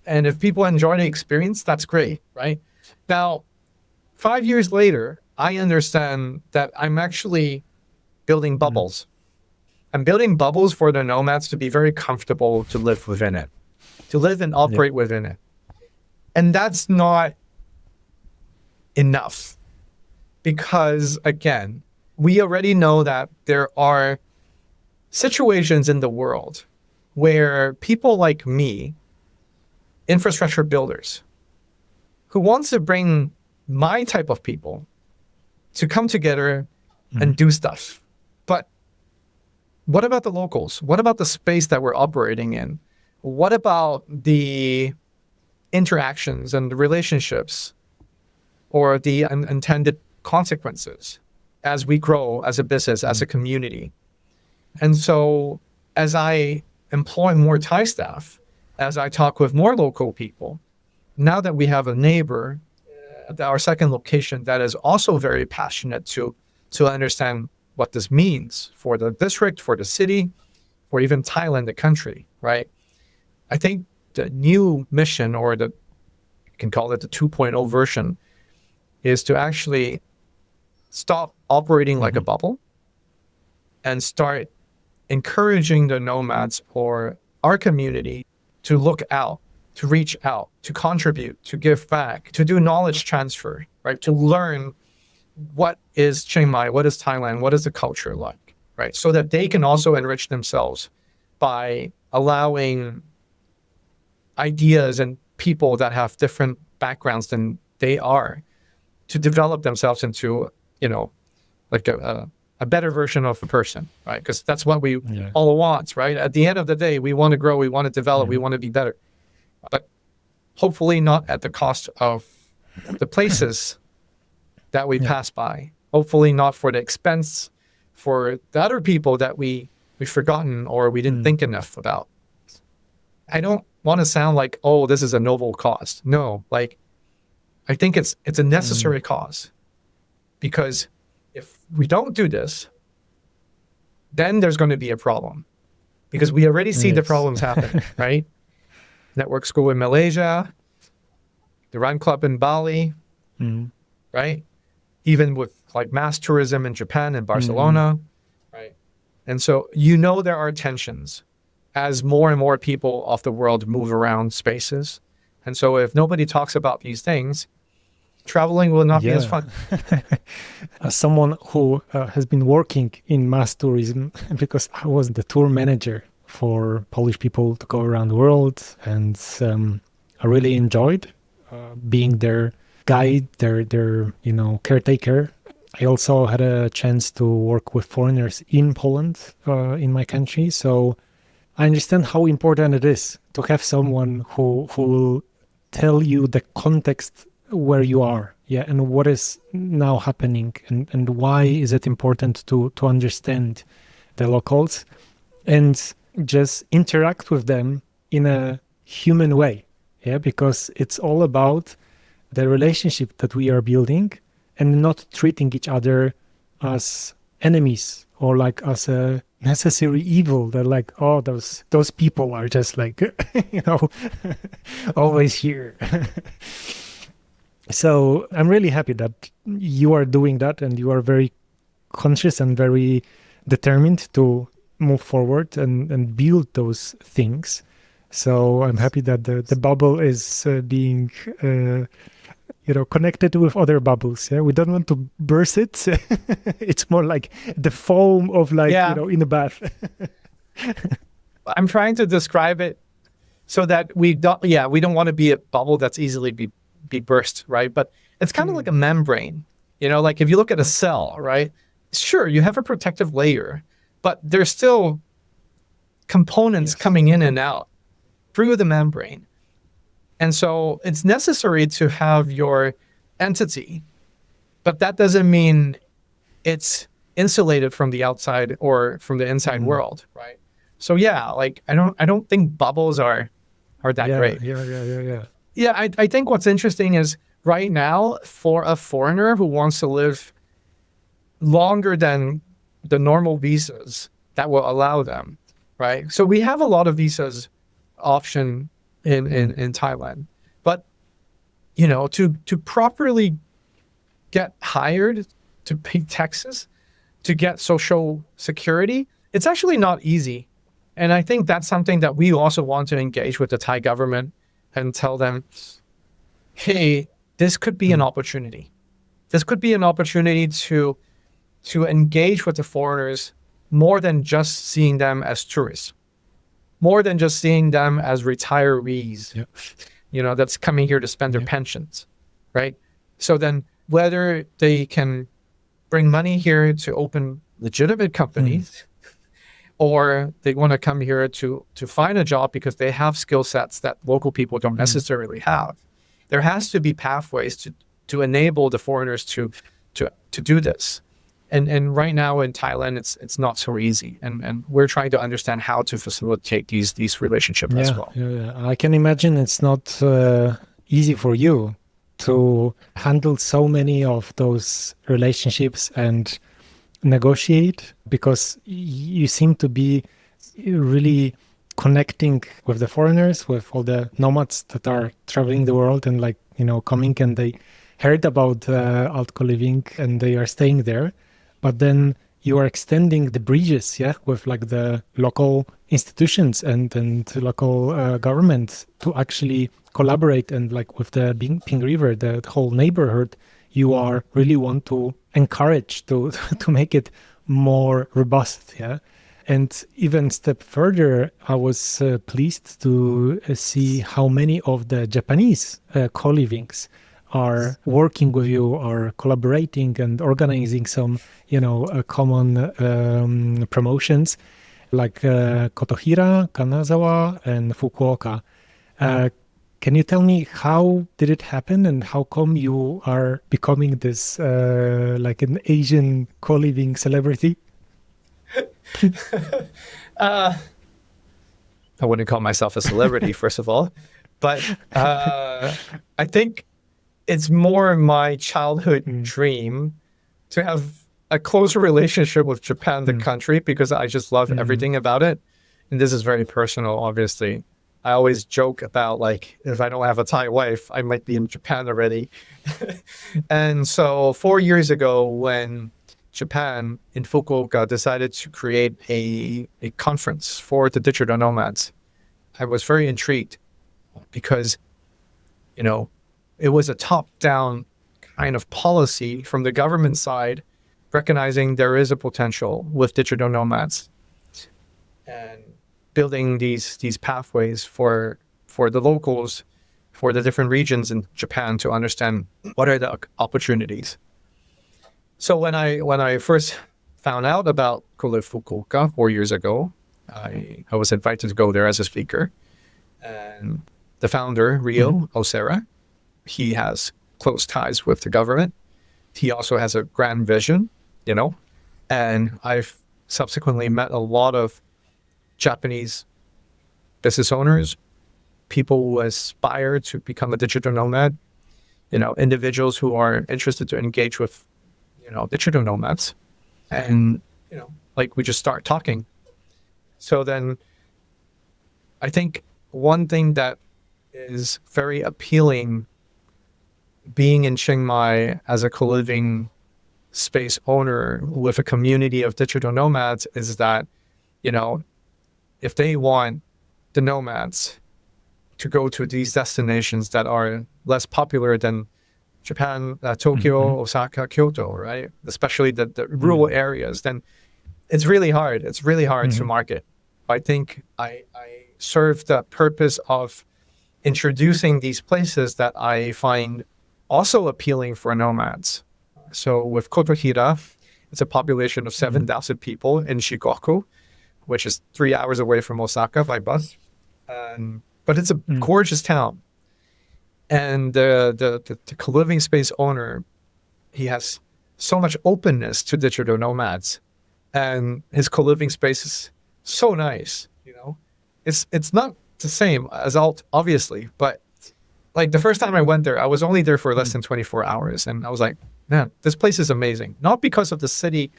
And if people enjoy the experience, that's great, right? Now, 5 years later, I understand that I'm actually building bubbles. I'm building bubbles for the nomads to be very comfortable to live within it, to live and operate within it. And that's not enough, because, again, we already know that there are situations in the world where people like me, infrastructure builders, who wants to bring my type of people to come together and do stuff. But what about the locals? What about the space that we're operating in? What about the interactions and the relationships, or the unintended consequences as we grow as a business, as a community? And so as I employ more Thai staff, as I talk with more local people, now that we have a neighbor at our second location that is also very passionate to understand what this means for the district, for the city, or even Thailand, the country, right? I think the new mission, or you can call it the 2.0 version, is to actually stop operating like a bubble and start encouraging the nomads or our community to look out, to reach out, to contribute, to give back, to do knowledge transfer, right? To learn what is Chiang Mai, what is Thailand, what is the culture like, right? So that they can also enrich themselves by allowing ideas and people that have different backgrounds than they are to develop themselves into, like a better version of a person, right? Because that's what we all want, right? At the end of the day, we want to grow, we want to develop, we want to be better. But hopefully not at the cost of the places that we pass by. Hopefully not for the expense for the other people that we've forgotten or we didn't think enough about. I don't want to sound like, oh, this is a noble cause. No, like, I think it's a necessary cause, because if we don't do this, then there's going to be a problem, because we already see the problems happen, right? Network school in Malaysia, the Run Club in Bali, right? Even with like mass tourism in Japan and Barcelona, right? And so, there are tensions as more and more people of the world move around spaces. And so if nobody talks about these things, traveling will not be as fun. As someone who has been working in mass tourism, because I was the tour manager for Polish people to go around the world, and I really enjoyed being their guide, their caretaker. I also had a chance to work with foreigners in Poland, in my country. So I understand how important it is to have someone who will tell you the context where you are, and what is now happening, and why is it important to understand the locals and just interact with them in a human way, because it's all about the relationship that we are building and not treating each other as enemies or like as a necessary evil. They're like, oh, those people are just like, always here. So I'm really happy that you are doing that, and you are very conscious and very determined to move forward and build those things. So I'm happy that the bubble is being connected with other bubbles. We don't want to burst it. It's more like the foam of in a bath. I'm trying to describe it so that we don't want to be a bubble that's easily be burst, right? But it's kind of like a membrane, like if you look at a cell, right? Sure, you have a protective layer, but there's still components coming in and out through the membrane. And so it's necessary to have your entity, but that doesn't mean it's insulated from the outside or from the inside world, right? So I don't think bubbles are that great. Yeah, I think what's interesting is right now, for a foreigner who wants to live longer than the normal visas that will allow them, right? So we have a lot of visas option in Thailand, but to properly get hired, to pay taxes, to get social security, it's actually not easy. And I think that's something that we also want to engage with the Thai government and tell them, hey, this could be an opportunity. This could be an opportunity to engage with the foreigners more than just seeing them as tourists, more than just seeing them as retirees, that's coming here to spend their pensions, right? So then whether they can bring money here to open legitimate companies, or they want to come here to find a job because they have skill sets that local people don't necessarily have. There has to be pathways to enable the foreigners to do this. And right now in Thailand, it's not so easy. And we're trying to understand how to facilitate these relationships as well. Yeah. I can imagine it's not easy for you to handle so many of those relationships and negotiate, because you seem to be really connecting with the foreigners, with all the nomads that are traveling the world and coming, and they heard about Coliving and they are staying there. But then you are extending the bridges, with the local institutions and local government to actually collaborate, and with the Ping River, the whole neighborhood, you are really want to encourage to make it more robust, And even step further, I was pleased to see how many of the Japanese colivings are working with you, are collaborating and organizing some, common promotions like Kotohira, Kanazawa, and Fukuoka. Can you tell me how did it happen, and how come you are becoming this an Asian co-living celebrity? I wouldn't call myself a celebrity, first of all, but I think it's more my childhood dream to have a closer relationship with Japan, the country, because I just love everything about it. And this is very personal, obviously. I always joke about if I don't have a Thai wife, I might be in Japan already. And so 4 years ago, when Japan in Fukuoka decided to create a conference for the digital nomads, I was very intrigued because, it was a top-down kind of policy from the government side, recognizing there is a potential with digital nomads and building these pathways for the locals for the different regions in Japan to understand what are the opportunities. So when I first found out about Coliv Fukuoka 4 years ago, I was invited to go there as a speaker. And the founder, Ryo Osera, he has close ties with the government. He also has a grand vision, and I've subsequently met a lot of Japanese business owners, people who aspire to become a digital nomad, individuals who are interested to engage with, digital nomads. And, we just start talking. So then I think one thing that is very appealing being in Chiang Mai as a co-living space owner with a community of digital nomads is that, if they want the nomads to go to these destinations that are less popular than Japan, Tokyo, Osaka, Kyoto, right? Especially the rural areas, then it's really hard. It's really hard to market. I think I serve the purpose of introducing these places that I find also appealing for nomads. So with Kotohira, it's a population of 7,000 people in Shikoku, which is 3 hours away from Osaka by bus. But it's a gorgeous town. And the co-living space owner, he has so much openness to digital nomads. And his co-living space is so nice, It's not the same as obviously, but like the first time I went there, I was only there for less than 24 hours. And I was like, man, this place is amazing. Not because of the city,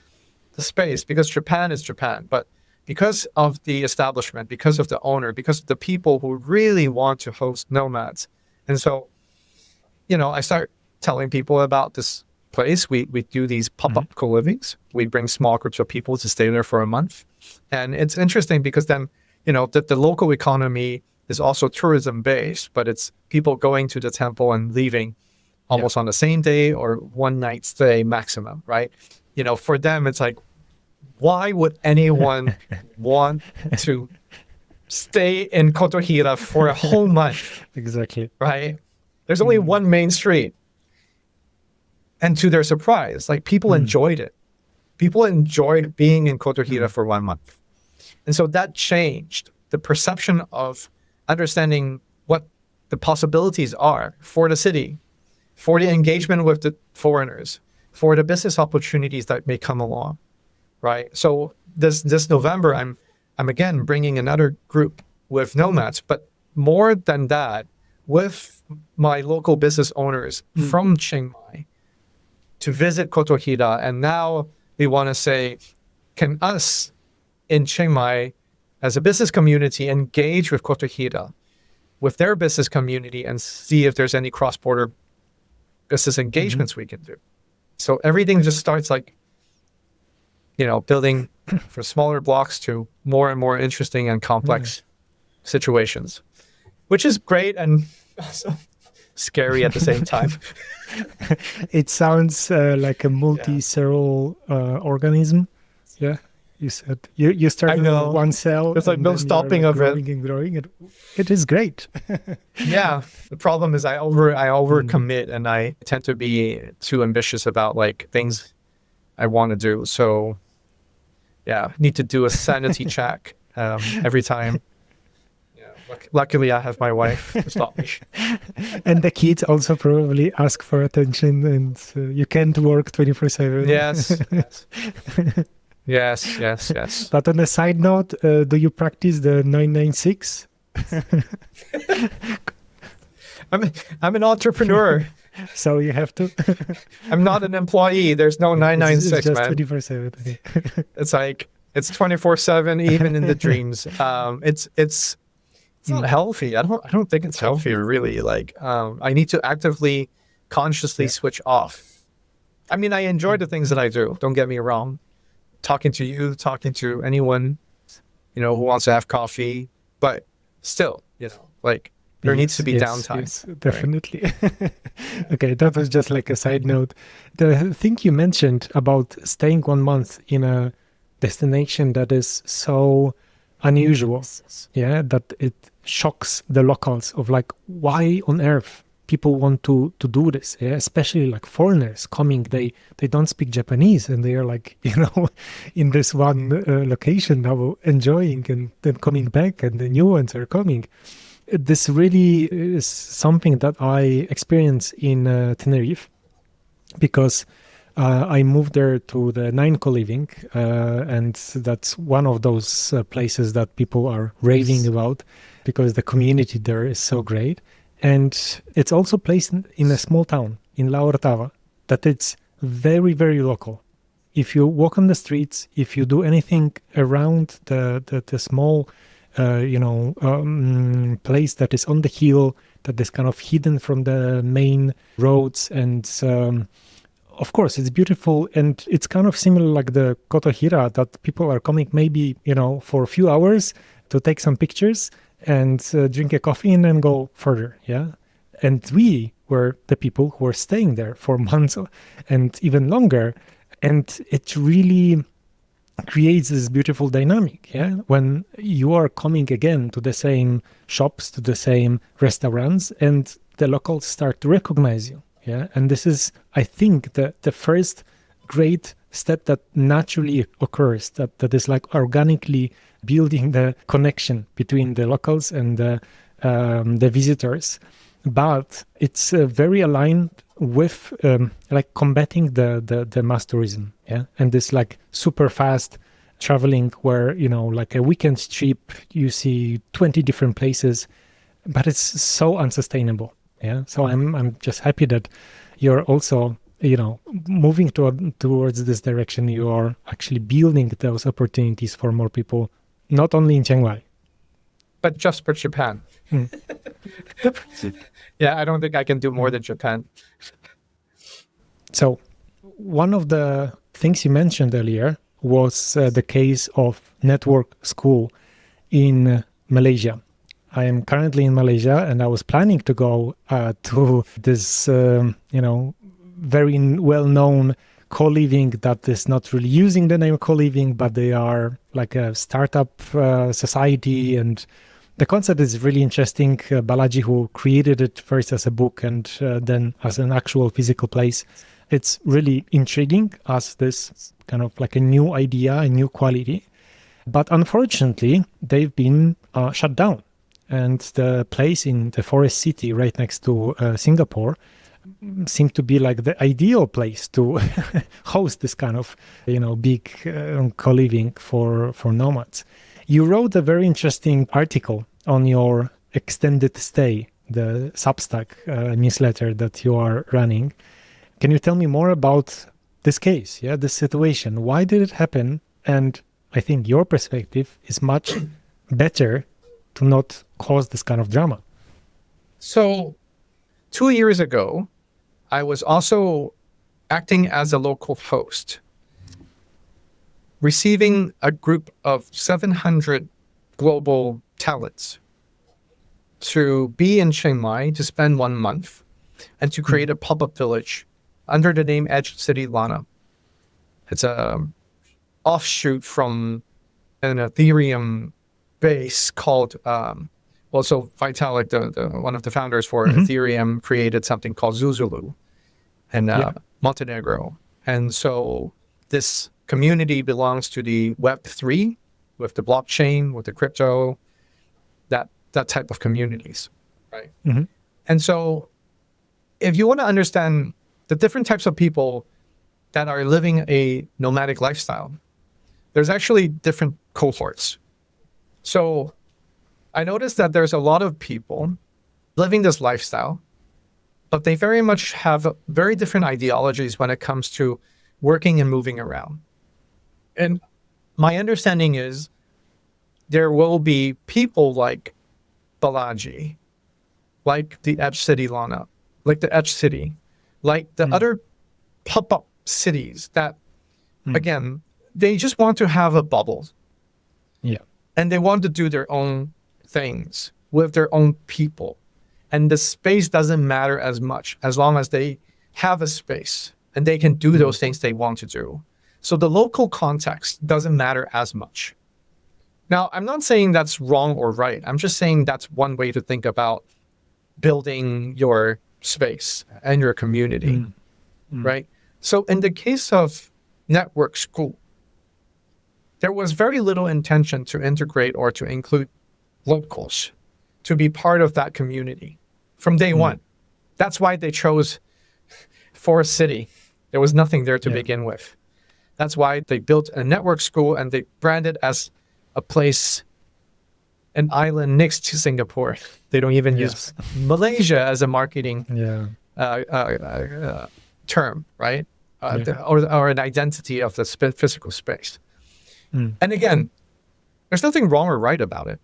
the space, because Japan is Japan, but because of the establishment, because of the owner, because of the people who really want to host nomads. And so, I start telling people about this place. We do these pop-up co-livings. We bring small groups of people to stay there for a month. And it's interesting because then, the local economy is also tourism based, but it's people going to the temple and leaving almost on the same day or one night stay maximum, right? For them, it's like, why would anyone want to stay in Kotohira for a whole month? Exactly. Right? There's only one main street. And to their surprise, people enjoyed it. People enjoyed being in Kotohira for 1 month. And so that changed the perception of understanding what the possibilities are for the city, for the engagement with the foreigners, for the business opportunities that may come along, right? So this November, I'm again bringing another group with nomads, but more than that, with my local business owners from Chiang Mai to visit Kotohira. And now we want to say, can us in Chiang Mai as a business community engage with Kotohira, with their business community, and see if there's any cross-border business engagements we can do. So everything just starts building from smaller blocks to more and more interesting and complex situations, which is great and also scary at the same time. It sounds like a multi-cell organism. Yeah, you said you started with one cell. There's no stopping of it. And growing. It is great. Yeah, the problem is I overcommit and I tend to be too ambitious about things I want to do. So yeah, need to do a sanity check every time. Luckily, I have my wife to stop me. And the kids also probably ask for attention, and you can't work 24/7. Yes. But on a side note, do you practice the 996? I'm an entrepreneur. So you have to. I'm not an employee. There's no 996, it's just man. 24/7. Okay. It's 24/7, even in the dreams. It's not healthy. I don't think it's healthy, really. I need to actively, consciously switch off. I mean, I enjoy the things that I do. Don't get me wrong. Talking to you, talking to anyone, who wants to have coffee, but still, there needs to be downtime. Yes, definitely. Right? Okay, that was just a side note. The thing you mentioned about staying 1 month in a destination that is so unusual. Yeah, that it shocks the locals of like, why on earth people want to do this? Yeah? Especially like foreigners coming, they don't speak Japanese, and they are like, in this one location now enjoying, and then coming back, and the new ones are coming. This really is something that I experience in Tenerife, because I moved there to the 9 Coliving, and that's one of those places that people are raving about, because the community there is so great. And it's also placed in a small town in La Ortava, that it's very, very local. If you walk on the streets, if you do anything around the small place that is on the hill, that is kind of hidden from the main roads, and of course it's beautiful, and it's kind of similar like the Kotohira, that people are coming maybe for a few hours to take some pictures and drink a coffee and then go further. And we were the people who were staying there for months and even longer, and it really creates this beautiful dynamic, when you are coming again to the same shops, to the same restaurants, and the locals start to recognize you. And this is, I think, the first great step that naturally occurs, that is like organically building the connection between the locals and the visitors. But it's very aligned with like combating the mass tourism, and this like super fast traveling where like a weekend trip you see 20 different places, but it's so unsustainable. So I'm just happy that you're also moving towards this direction. You are actually building those opportunities for more people, not only in Chiang Mai, but just for Japan. Yeah, I don't think I can do more than Japan. So one of the things you mentioned earlier was the case of network school in Malaysia. I am currently in Malaysia, and I was planning to go to this, very well-known co-living that is not really using the name co-living, but they are like a startup society, and the concept is really interesting. Balaji, who created it first as a book and then as an actual physical place, it's really intriguing as this kind of like a new idea, a new quality. But unfortunately, they've been shut down. And the place in the forest city right next to Singapore seemed to be like the ideal place to host this kind of, big co-living for nomads. You wrote a very interesting article on your extended stay, the Substack newsletter that you are running. Can you tell me more about this case, this situation? Why did it happen? And I think your perspective is much better to not cause this kind of drama. So 2 years ago, I was also acting as a local host, receiving a group of 700 global talents to be in Chiang Mai to spend 1 month and to create a pop-up village under the name City Lanna. It's a offshoot from an Ethereum base called, so Vitalik, one of the founders for Ethereum, created something called Zuzulu in Montenegro. And so this community belongs to the Web3, with the blockchain, with the crypto, that type of communities, right? And so if you want to understand the different types of people that are living a nomadic lifestyle, there's actually different cohorts. So I noticed that there's a lot of people living this lifestyle, but they very much have very different ideologies when it comes to working and moving around. And my understanding is there will be people like Balaji, like the City Lanna, like the City, like the other pop-up cities that, again, they just want to have a bubble. And they want to do their own things with their own people. And the space doesn't matter as much as long as they have a space and they can do those things they want to do. So the local context doesn't matter as much. Now, I'm not saying that's wrong or right. I'm just saying that's one way to think about building your space and your community, right? So in the case of network school, there was very little intention to integrate or to include locals to be part of that community from day one. That's why they chose Forest City. There was nothing there to begin with. That's why they built a network school and they branded as a place, an island next to Singapore. They don't even use Malaysia as a marketing term, right? Or an identity of the physical space. And again, there's nothing wrong or right about it.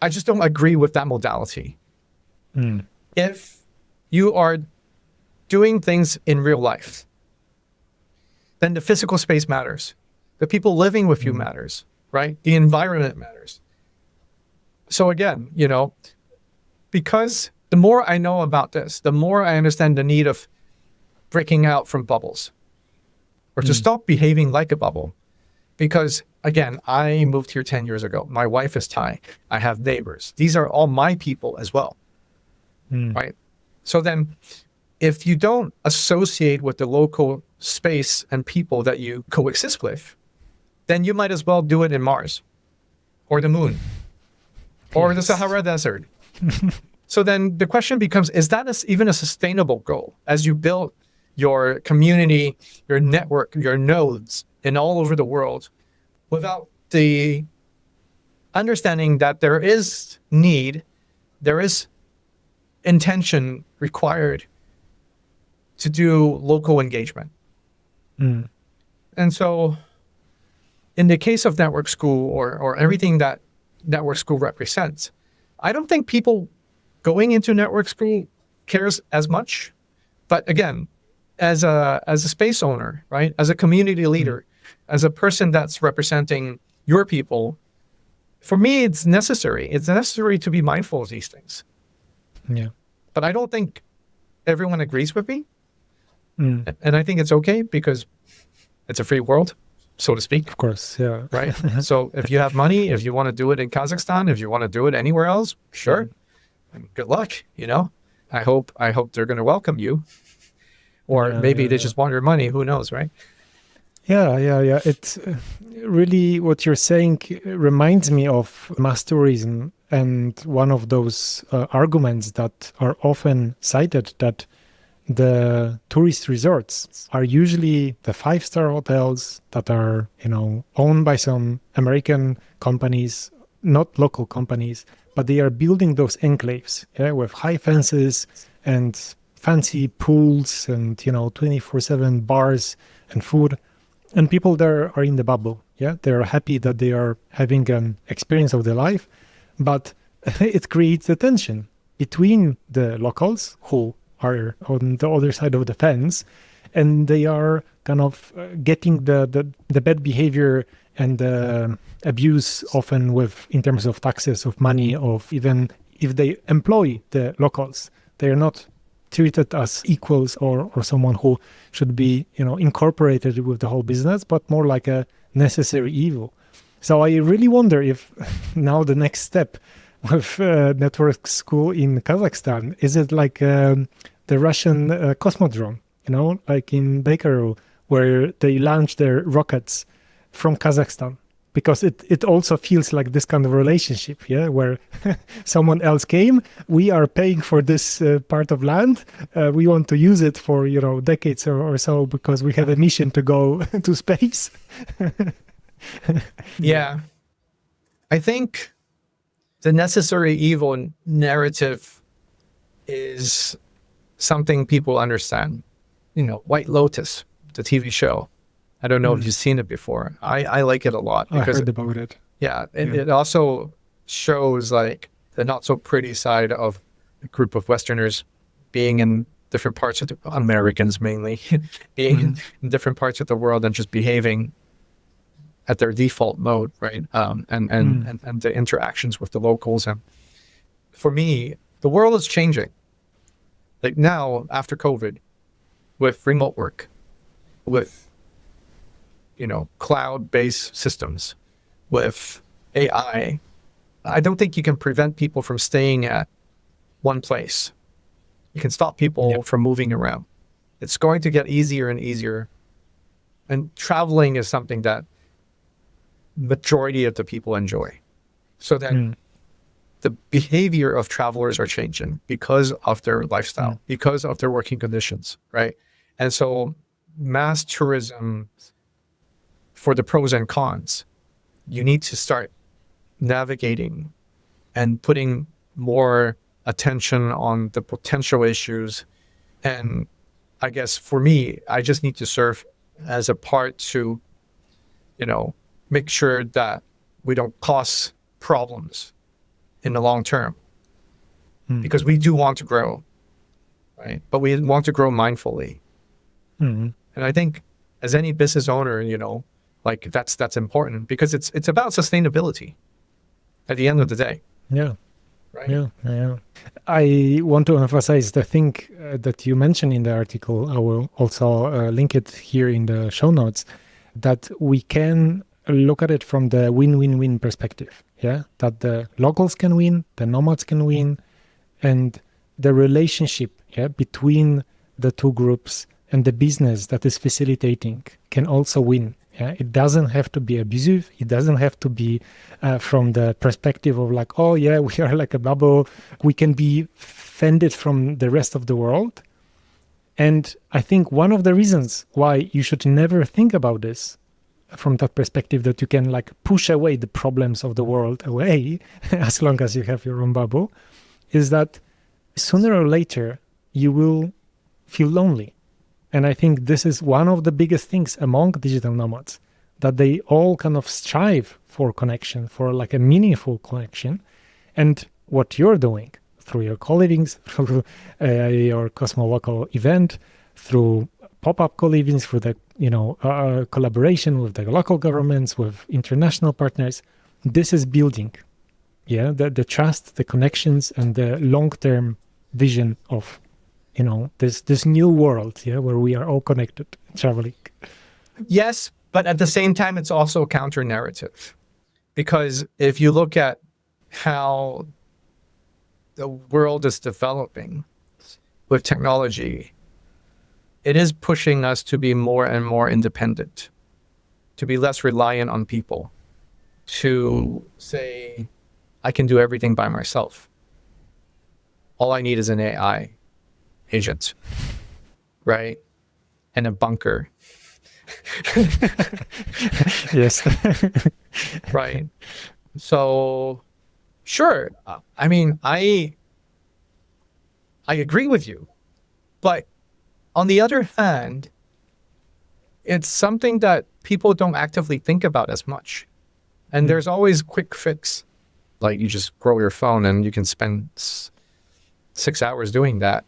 I just don't agree with that modality. If you are doing things in real life, then the physical space matters. The people living with you matters, right? The environment matters. So again, you know, because the more I know about this, the more I understand the need of breaking out from bubbles or to stop behaving like a bubble. Because again, I moved here 10 years ago. My wife is Thai. I have neighbors. These are all my people as well, right? So then if you don't associate with the local space and people that you coexist with, then you might as well do it in Mars or the moon or the Sahara Desert. So then the question becomes, is that even a sustainable goal as you build your community, your network, your nodes in all over the world without the understanding that there is need, there is intention required to do local engagement. And so in the case of network school or everything that network school represents, I don't think people going into network school cares as much. But again, as a space owner, right? As a community leader, as a person that's representing your people, for me, it's necessary. It's necessary to be mindful of these things. Yeah. But I don't think everyone agrees with me. And I think it's okay because it's a free world, so to speak. Of course, yeah. Right? So if you have money, if you want to do it in Kazakhstan, if you want to do it anywhere else, sure. Good luck, you know? I hope they're going to welcome you. Or maybe they just want your money. Who knows, right? Yeah. It's really what you're saying reminds me of mass tourism and one of those arguments that are often cited that the tourist resorts are usually the 5-star hotels that are, you know, owned by some American companies, not local companies, but they are building those enclaves, with high fences and fancy pools and, you know, 24/7 bars and food. And people there are in the bubble. Yeah, they're happy that they are having an experience of their life, but it creates a tension between the locals who are on the other side of the fence, and they are kind of getting the bad behavior and abuse often with in terms of taxes, of money, of even if they employ the locals, they are not treated as equals or someone who should be, you know, incorporated with the whole business, but more like a necessary evil. So I really wonder if now the next step with network school in Kazakhstan, is it like the Russian Cosmodrome, you know, like in Baikonur, where they launch their rockets from Kazakhstan? Because it also feels like this kind of relationship, where someone else came, we are paying for this part of land, we want to use it for, you know, decades or so because we have a mission to go to space. Yeah. I think the necessary evil narrative is something people understand. You know, White Lotus, the TV show. I don't know if you've seen it before. I like it a lot because I heard about it. Yeah, it also shows like the not so pretty side of a group of Westerners being in different parts of the Americans mainly being in different parts of the world and just behaving at their default mode, right? And the interactions with the locals. And for me, the world is changing. Like now, after COVID, with remote work, with, you know, cloud-based systems, with I don't think you can prevent people from staying at one place. You can stop people from moving around. It's going to get easier and easier. And traveling is something that majority of the people enjoy. So then the behavior of travelers are changing because of their lifestyle, because of their working conditions, right? And so mass tourism, for the pros and cons, you need to start navigating and putting more attention on the potential issues. And I guess for me, I just need to serve as a part to, make sure that we don't cause problems in the long term, because we do want to grow, right? But we want to grow mindfully. And I think as any business owner, that's important, because it's about sustainability at the end of the day. Yeah. Right. Yeah. I want to emphasize the thing that you mentioned in the article. I will also link it here in the show notes, that we can look at it from the win-win-win perspective. Yeah, that the locals can win, the nomads can win, and the relationship between the two groups and the business that is facilitating can also win. Yeah, it doesn't have to be abusive. It doesn't have to be from the perspective of like, oh yeah, we are like a bubble. We can be fended from the rest of the world. And I think one of the reasons why you should never think about this from that perspective, that you can like push away the problems of the world away as long as you have your own bubble, is that sooner or later you will feel lonely. And I think this is one of the biggest things among digital nomads, that they all kind of strive for connection, for like a meaningful connection. And what you're doing through your colivings, through your Cosmolocal event, through pop-up colivings, through the collaboration with the local governments, with international partners, this is building the trust, the connections, and the long-term vision of this new world, where we are all connected, traveling. Yes, but at the same time, it's also counter-narrative. Because if you look at how the world is developing with technology, it is pushing us to be more and more independent, to be less reliant on people, to say, I can do everything by myself. All I need is an AI agent, right? And a bunker. Yes. Right. So, sure. I mean, I agree with you. But on the other hand, it's something that people don't actively think about as much. And there's always quick fix. Like you just grow your phone and you can spend 6 hours doing that.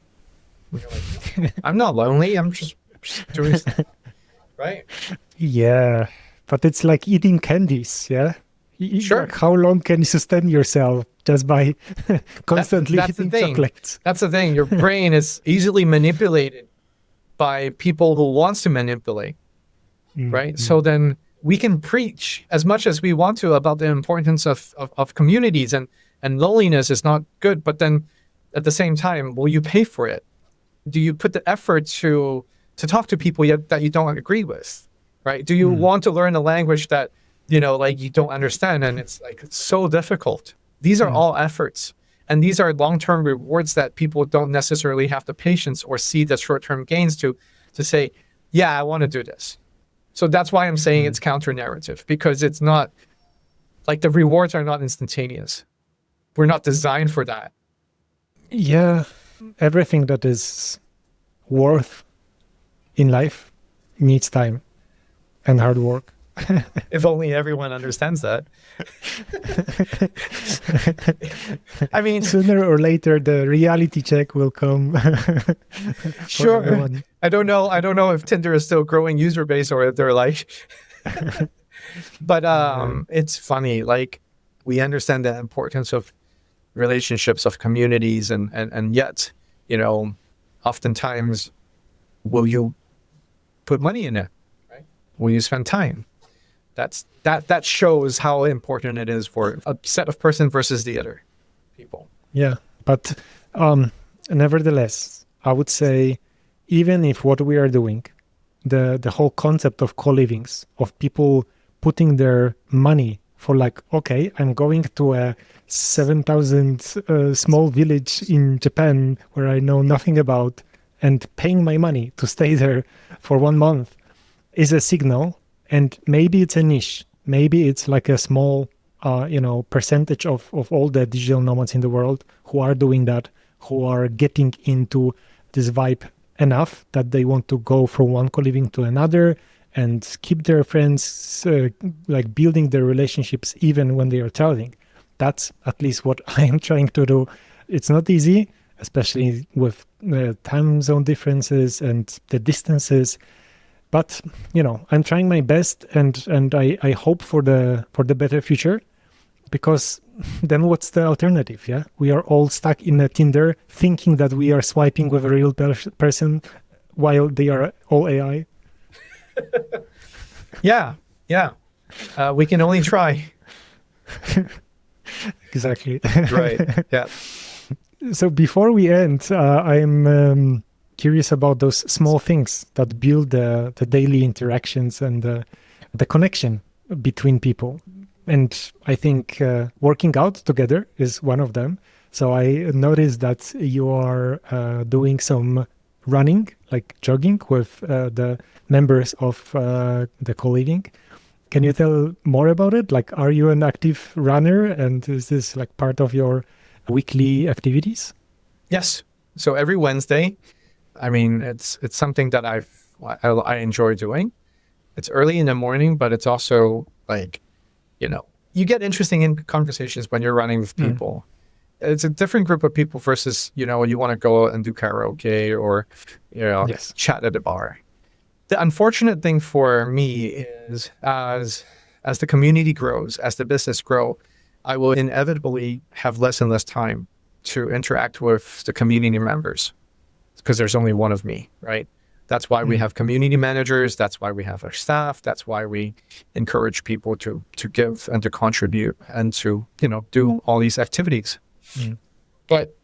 Like, I'm not lonely. I'm just doing stuff. Right? Yeah. But it's like eating candies. Yeah. Sure. Like how long can you sustain yourself just by constantly eating chocolates? That's the thing. Your brain is easily manipulated by people who wants to manipulate. Right? So then we can preach as much as we want to about the importance of communities, and loneliness is not good. But then at the same time, will you pay for it? Do you put the effort to talk to people that you don't agree with? Right? Do you want to learn a language that, you don't understand? And it's so difficult. These are all efforts. And these are long-term rewards that people don't necessarily have the patience or see the short-term gains to say, yeah, I want to do this. So that's why I'm saying it's counter-narrative, because it's not like the rewards are not instantaneous. We're not designed for that. Yeah. Everything that is worth in life needs time and hard work. If only everyone understands that. I mean, sooner or later, the reality check will come. Sure. Everyone. I don't know if Tinder is still growing user base or if they're like, but it's funny. Like, we understand the importance of relationships, of communities, and yet, oftentimes, will you put money in it? Right? Will you spend time? that shows how important it is for a set of person versus the other people. Yeah, but nevertheless, I would say, even if what we are doing, the whole concept of co-livings, of people putting their money for like, okay, I'm going to a 7,000 small village in Japan where I know nothing about, and paying my money to stay there for 1 month is a signal. And maybe it's a niche. Maybe it's like a small, percentage of all the digital nomads in the world who are doing that, who are getting into this vibe enough that they want to go from one co-living to another and keep their friends, like building their relationships even when they are traveling. That's at least what I am trying to do. It's not easy, especially with time zone differences and the distances. But I'm trying my best, and I hope for the better future, because then what's the alternative? Yeah, we are all stuck in a Tinder, thinking that we are swiping with a real person, while they are all AI. Yeah. We can only try. Exactly. Right. Yeah. So before we end, I'm curious about those small things that build the daily interactions and the connection between people. And I think working out together is one of them. So I noticed that you are doing some running, like jogging with the members of the Coliving. Can you tell more about it? Like, are you an active runner, and is this like part of your weekly activities? Yes. So every Wednesday, I mean, it's something that I enjoy doing. It's early in the morning, but it's also like, you get interesting conversations when you're running with people. It's a different group of people versus, you want to go and do karaoke or, Yes. chat at a bar. The unfortunate thing for me is as the community grows, as the business grow, I will inevitably have less and less time to interact with the community members because there's only one of me, right? That's why we have community managers. That's why we have our staff. That's why we encourage people to give and to contribute and to, do all these activities. But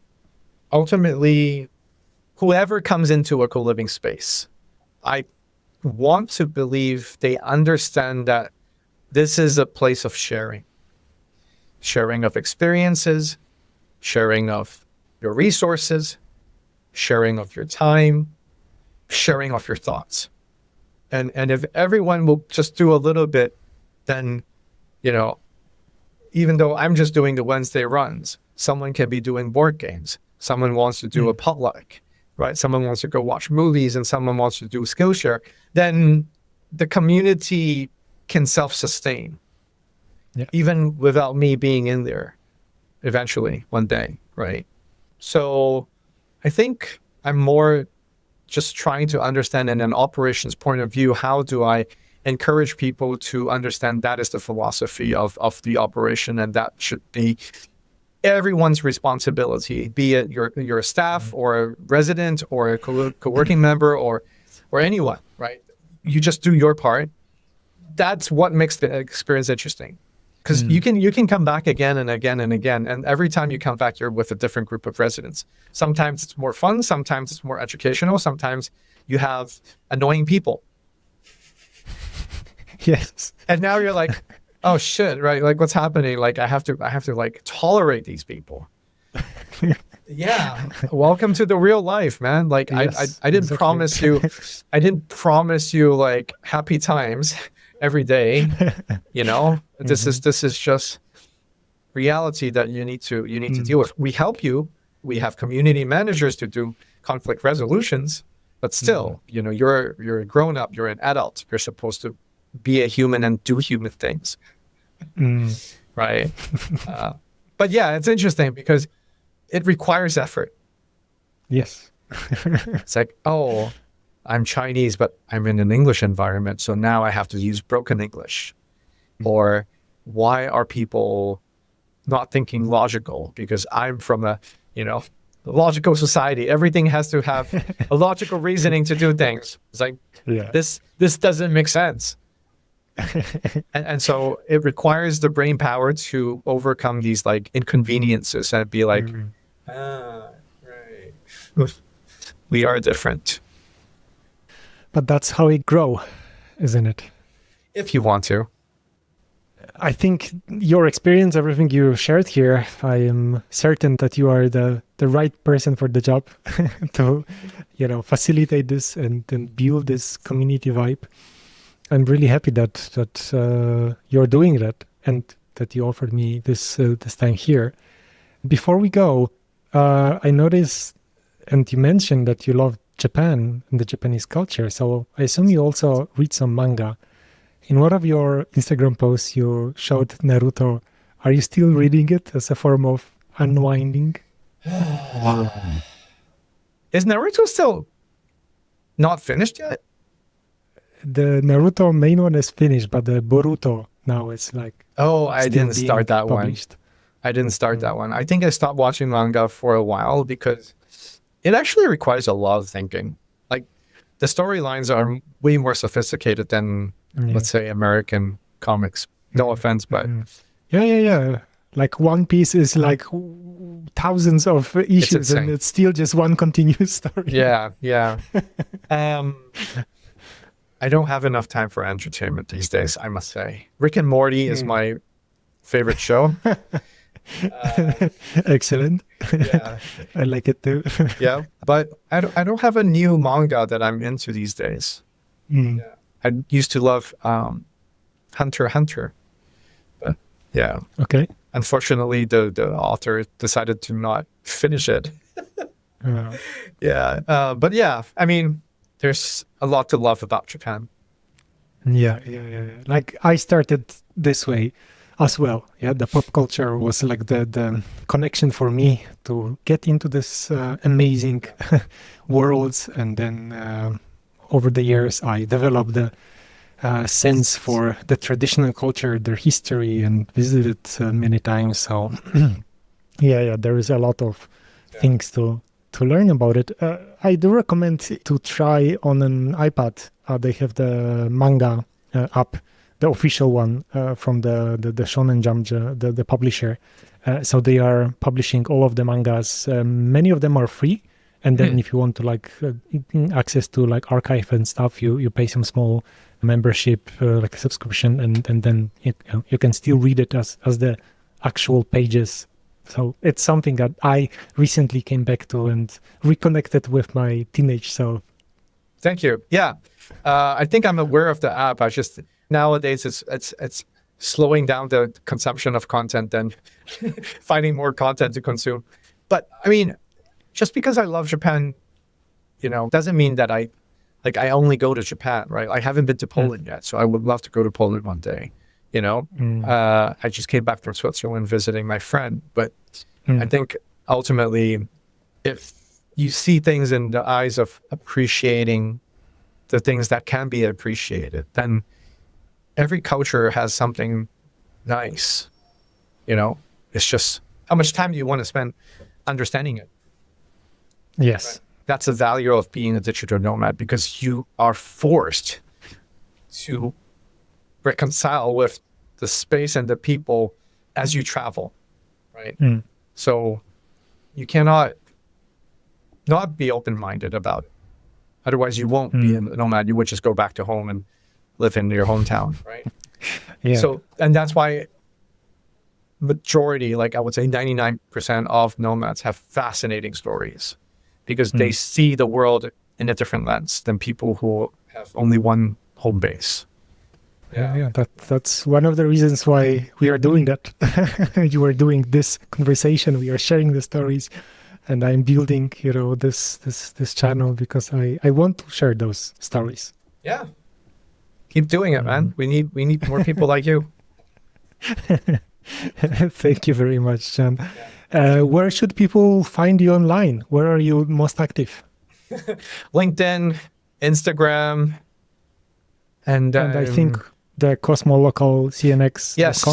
ultimately, whoever comes into a co-living space, I want to believe they understand that this is a place of sharing of experiences, sharing of your resources, sharing of your time, sharing of your thoughts. And if everyone will just do a little bit, then, even though I'm just doing the Wednesday runs, someone can be doing board games. Someone wants to do a potluck, right? Someone wants to go watch movies and someone wants to do Skillshare. Then the community can self-sustain, even without me being in there eventually one day, right? So I think I'm more just trying to understand in an operations point of view, how do I encourage people to understand that is the philosophy of the operation, and that should be everyone's responsibility, be it your staff or a resident or a co-working member or anyone, right? You just do your part. That's what makes the experience interesting. Because you can come back again and again and again. And every time you come back, you're with a different group of residents. Sometimes it's more fun. Sometimes it's more educational. Sometimes you have annoying people. Yes. And now you're like, oh shit, right? Like, what's happening? Like, I have to like tolerate these people. Yeah. Welcome to the real life, man. Like, Yes, I didn't exactly. promise you like happy times every day. This is just reality that you need to deal with. We help you. We have community managers to do conflict resolutions, but still, you're a grown up, you're an adult, you're supposed to be a human and do human things. Right. But yeah, it's interesting because it requires effort. Yes. It's like, oh, I'm Chinese, but I'm in an English environment, so now I have to use broken English. Or why are people not thinking logical? Because I'm from a, logical society. Everything has to have a logical reasoning to do things. It's like, this doesn't make sense. And so it requires the brain power to overcome these like inconveniences and be like, right, we are different. But that's how we grow, isn't it? If you want to. I think your experience, everything you shared here, I am certain that you are the right person for the job to, facilitate this and build this community vibe. I'm really happy that you're doing that and that you offered me this time here. Before we go, I noticed, and you mentioned that you love Japan and the Japanese culture. So I assume you also read some manga. In one of your Instagram posts, you showed Naruto. Are you still reading it as a form of unwinding? Is Naruto still not finished yet? The Naruto main one is finished, but the Boruto now is like... Oh, I didn't start that published. one. I didn't start that one. I think I stopped watching manga for a while because it actually requires a lot of thinking. Like, the storylines are way more sophisticated than, let's say, American comics. No offense, but... Yeah. Like One Piece is like thousands of issues and it's still just one continuous story. Yeah. I don't have enough time for entertainment these days, I must say. Rick and Morty is my favorite show. Excellent. Yeah. I like it too. Yeah, but I don't have a new manga that I'm into these days. Yeah. I used to love Hunter x Hunter, but yeah. Okay. Unfortunately, the author decided to not finish it. Yeah, but yeah, I mean, there's a lot to love about Japan. Yeah. Like I started this way as well. Yeah, the pop culture was like the connection for me to get into this amazing worlds, and then over the years I developed the sense for the traditional culture, their history, and visited many times. So yeah, there is a lot of things to learn about it. I do recommend to try on an iPad. They have the Manga app, the official one from the Shonen Jump, the publisher. So they are publishing all of the mangas. Many of them are free. And then if you want to like access to like archive and stuff, you pay some small membership, like a subscription, and then you can still read it as the actual pages. So it's something that I recently came back to and reconnected with my teenage self. Thank you. Yeah, I think I'm aware of the app. I just nowadays it's slowing down the consumption of content and finding more content to consume. But I mean, just because I love Japan, doesn't mean that I only go to Japan, right? I haven't been to Poland yet, so I would love to go to Poland one day. I just came back from Switzerland visiting my friend, but I think ultimately, if you see things in the eyes of appreciating the things that can be appreciated, then every culture has something nice. It's just how much time do you want to spend understanding it? Yes. Right? That's the value of being a digital nomad, because you are forced to reconcile with the space and the people as you travel, right? So you cannot not be open-minded about it. Otherwise, you won't be a nomad. You would just go back to home and live in your hometown, right? Yeah. So, and that's why majority, like I would say 99% of nomads have fascinating stories, because they see the world in a different lens than people who have only one home base. Yeah. That's one of the reasons why we are doing that. You are doing this conversation. We are sharing the stories, and I'm building, this channel because I want to share those stories. Yeah. Keep doing it, man. We need more people like you. Thank you very much, John. Where should people find you online? Where are you most active? LinkedIn, Instagram, and I think the cosmolocalcnx.com. Yes,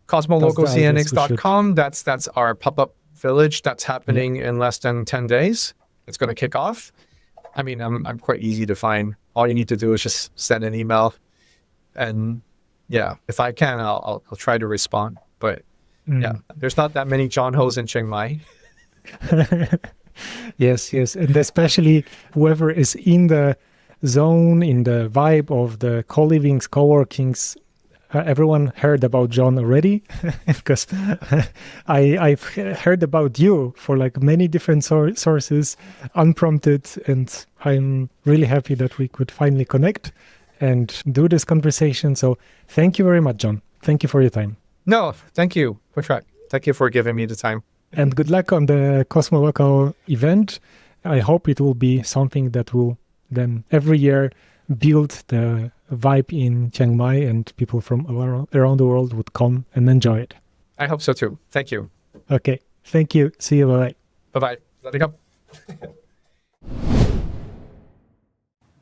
cosmolocalcnx.com. That's our pop-up village that's happening in less than 10 days. It's going to kick off. I mean, I'm quite easy to find. All you need to do is just send an email, and yeah, if I can, I'll try to respond. But yeah, there's not that many John Ho's in Chiang Mai. Yes, yes. And especially whoever is in the zone, in the vibe of the co-livings, co-workings, everyone heard about John already because I've heard about you for like many different sources, unprompted. And I'm really happy that we could finally connect and do this conversation. So thank you very much, John. Thank you for your time. No, thank you. Thank you for giving me the time. And good luck on the Cosmolocal event. I hope it will be something that will then every year build the vibe in Chiang Mai and people from around the world would come and enjoy it. I hope so too. Thank you. Okay. Thank you. See you. Bye-bye. Bye-bye. Let it go.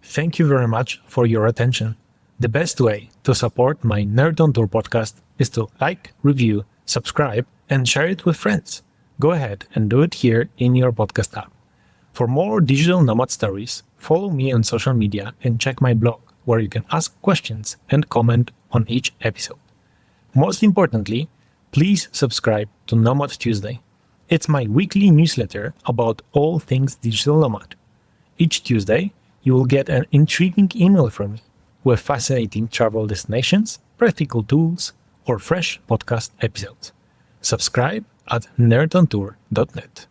Thank you very much for your attention. The best way to support my Nerd on Tour podcast is to like, review, subscribe, and share it with friends. Go ahead and do it here in your podcast app. For more digital nomad stories, follow me on social media and check my blog, where you can ask questions and comment on each episode. Most importantly, please subscribe to Nomad Tuesday. It's my weekly newsletter about all things digital nomad. Each Tuesday, you will get an intriguing email from me with fascinating travel destinations, practical tools, or fresh podcast episodes. Subscribe at nerdontour.net.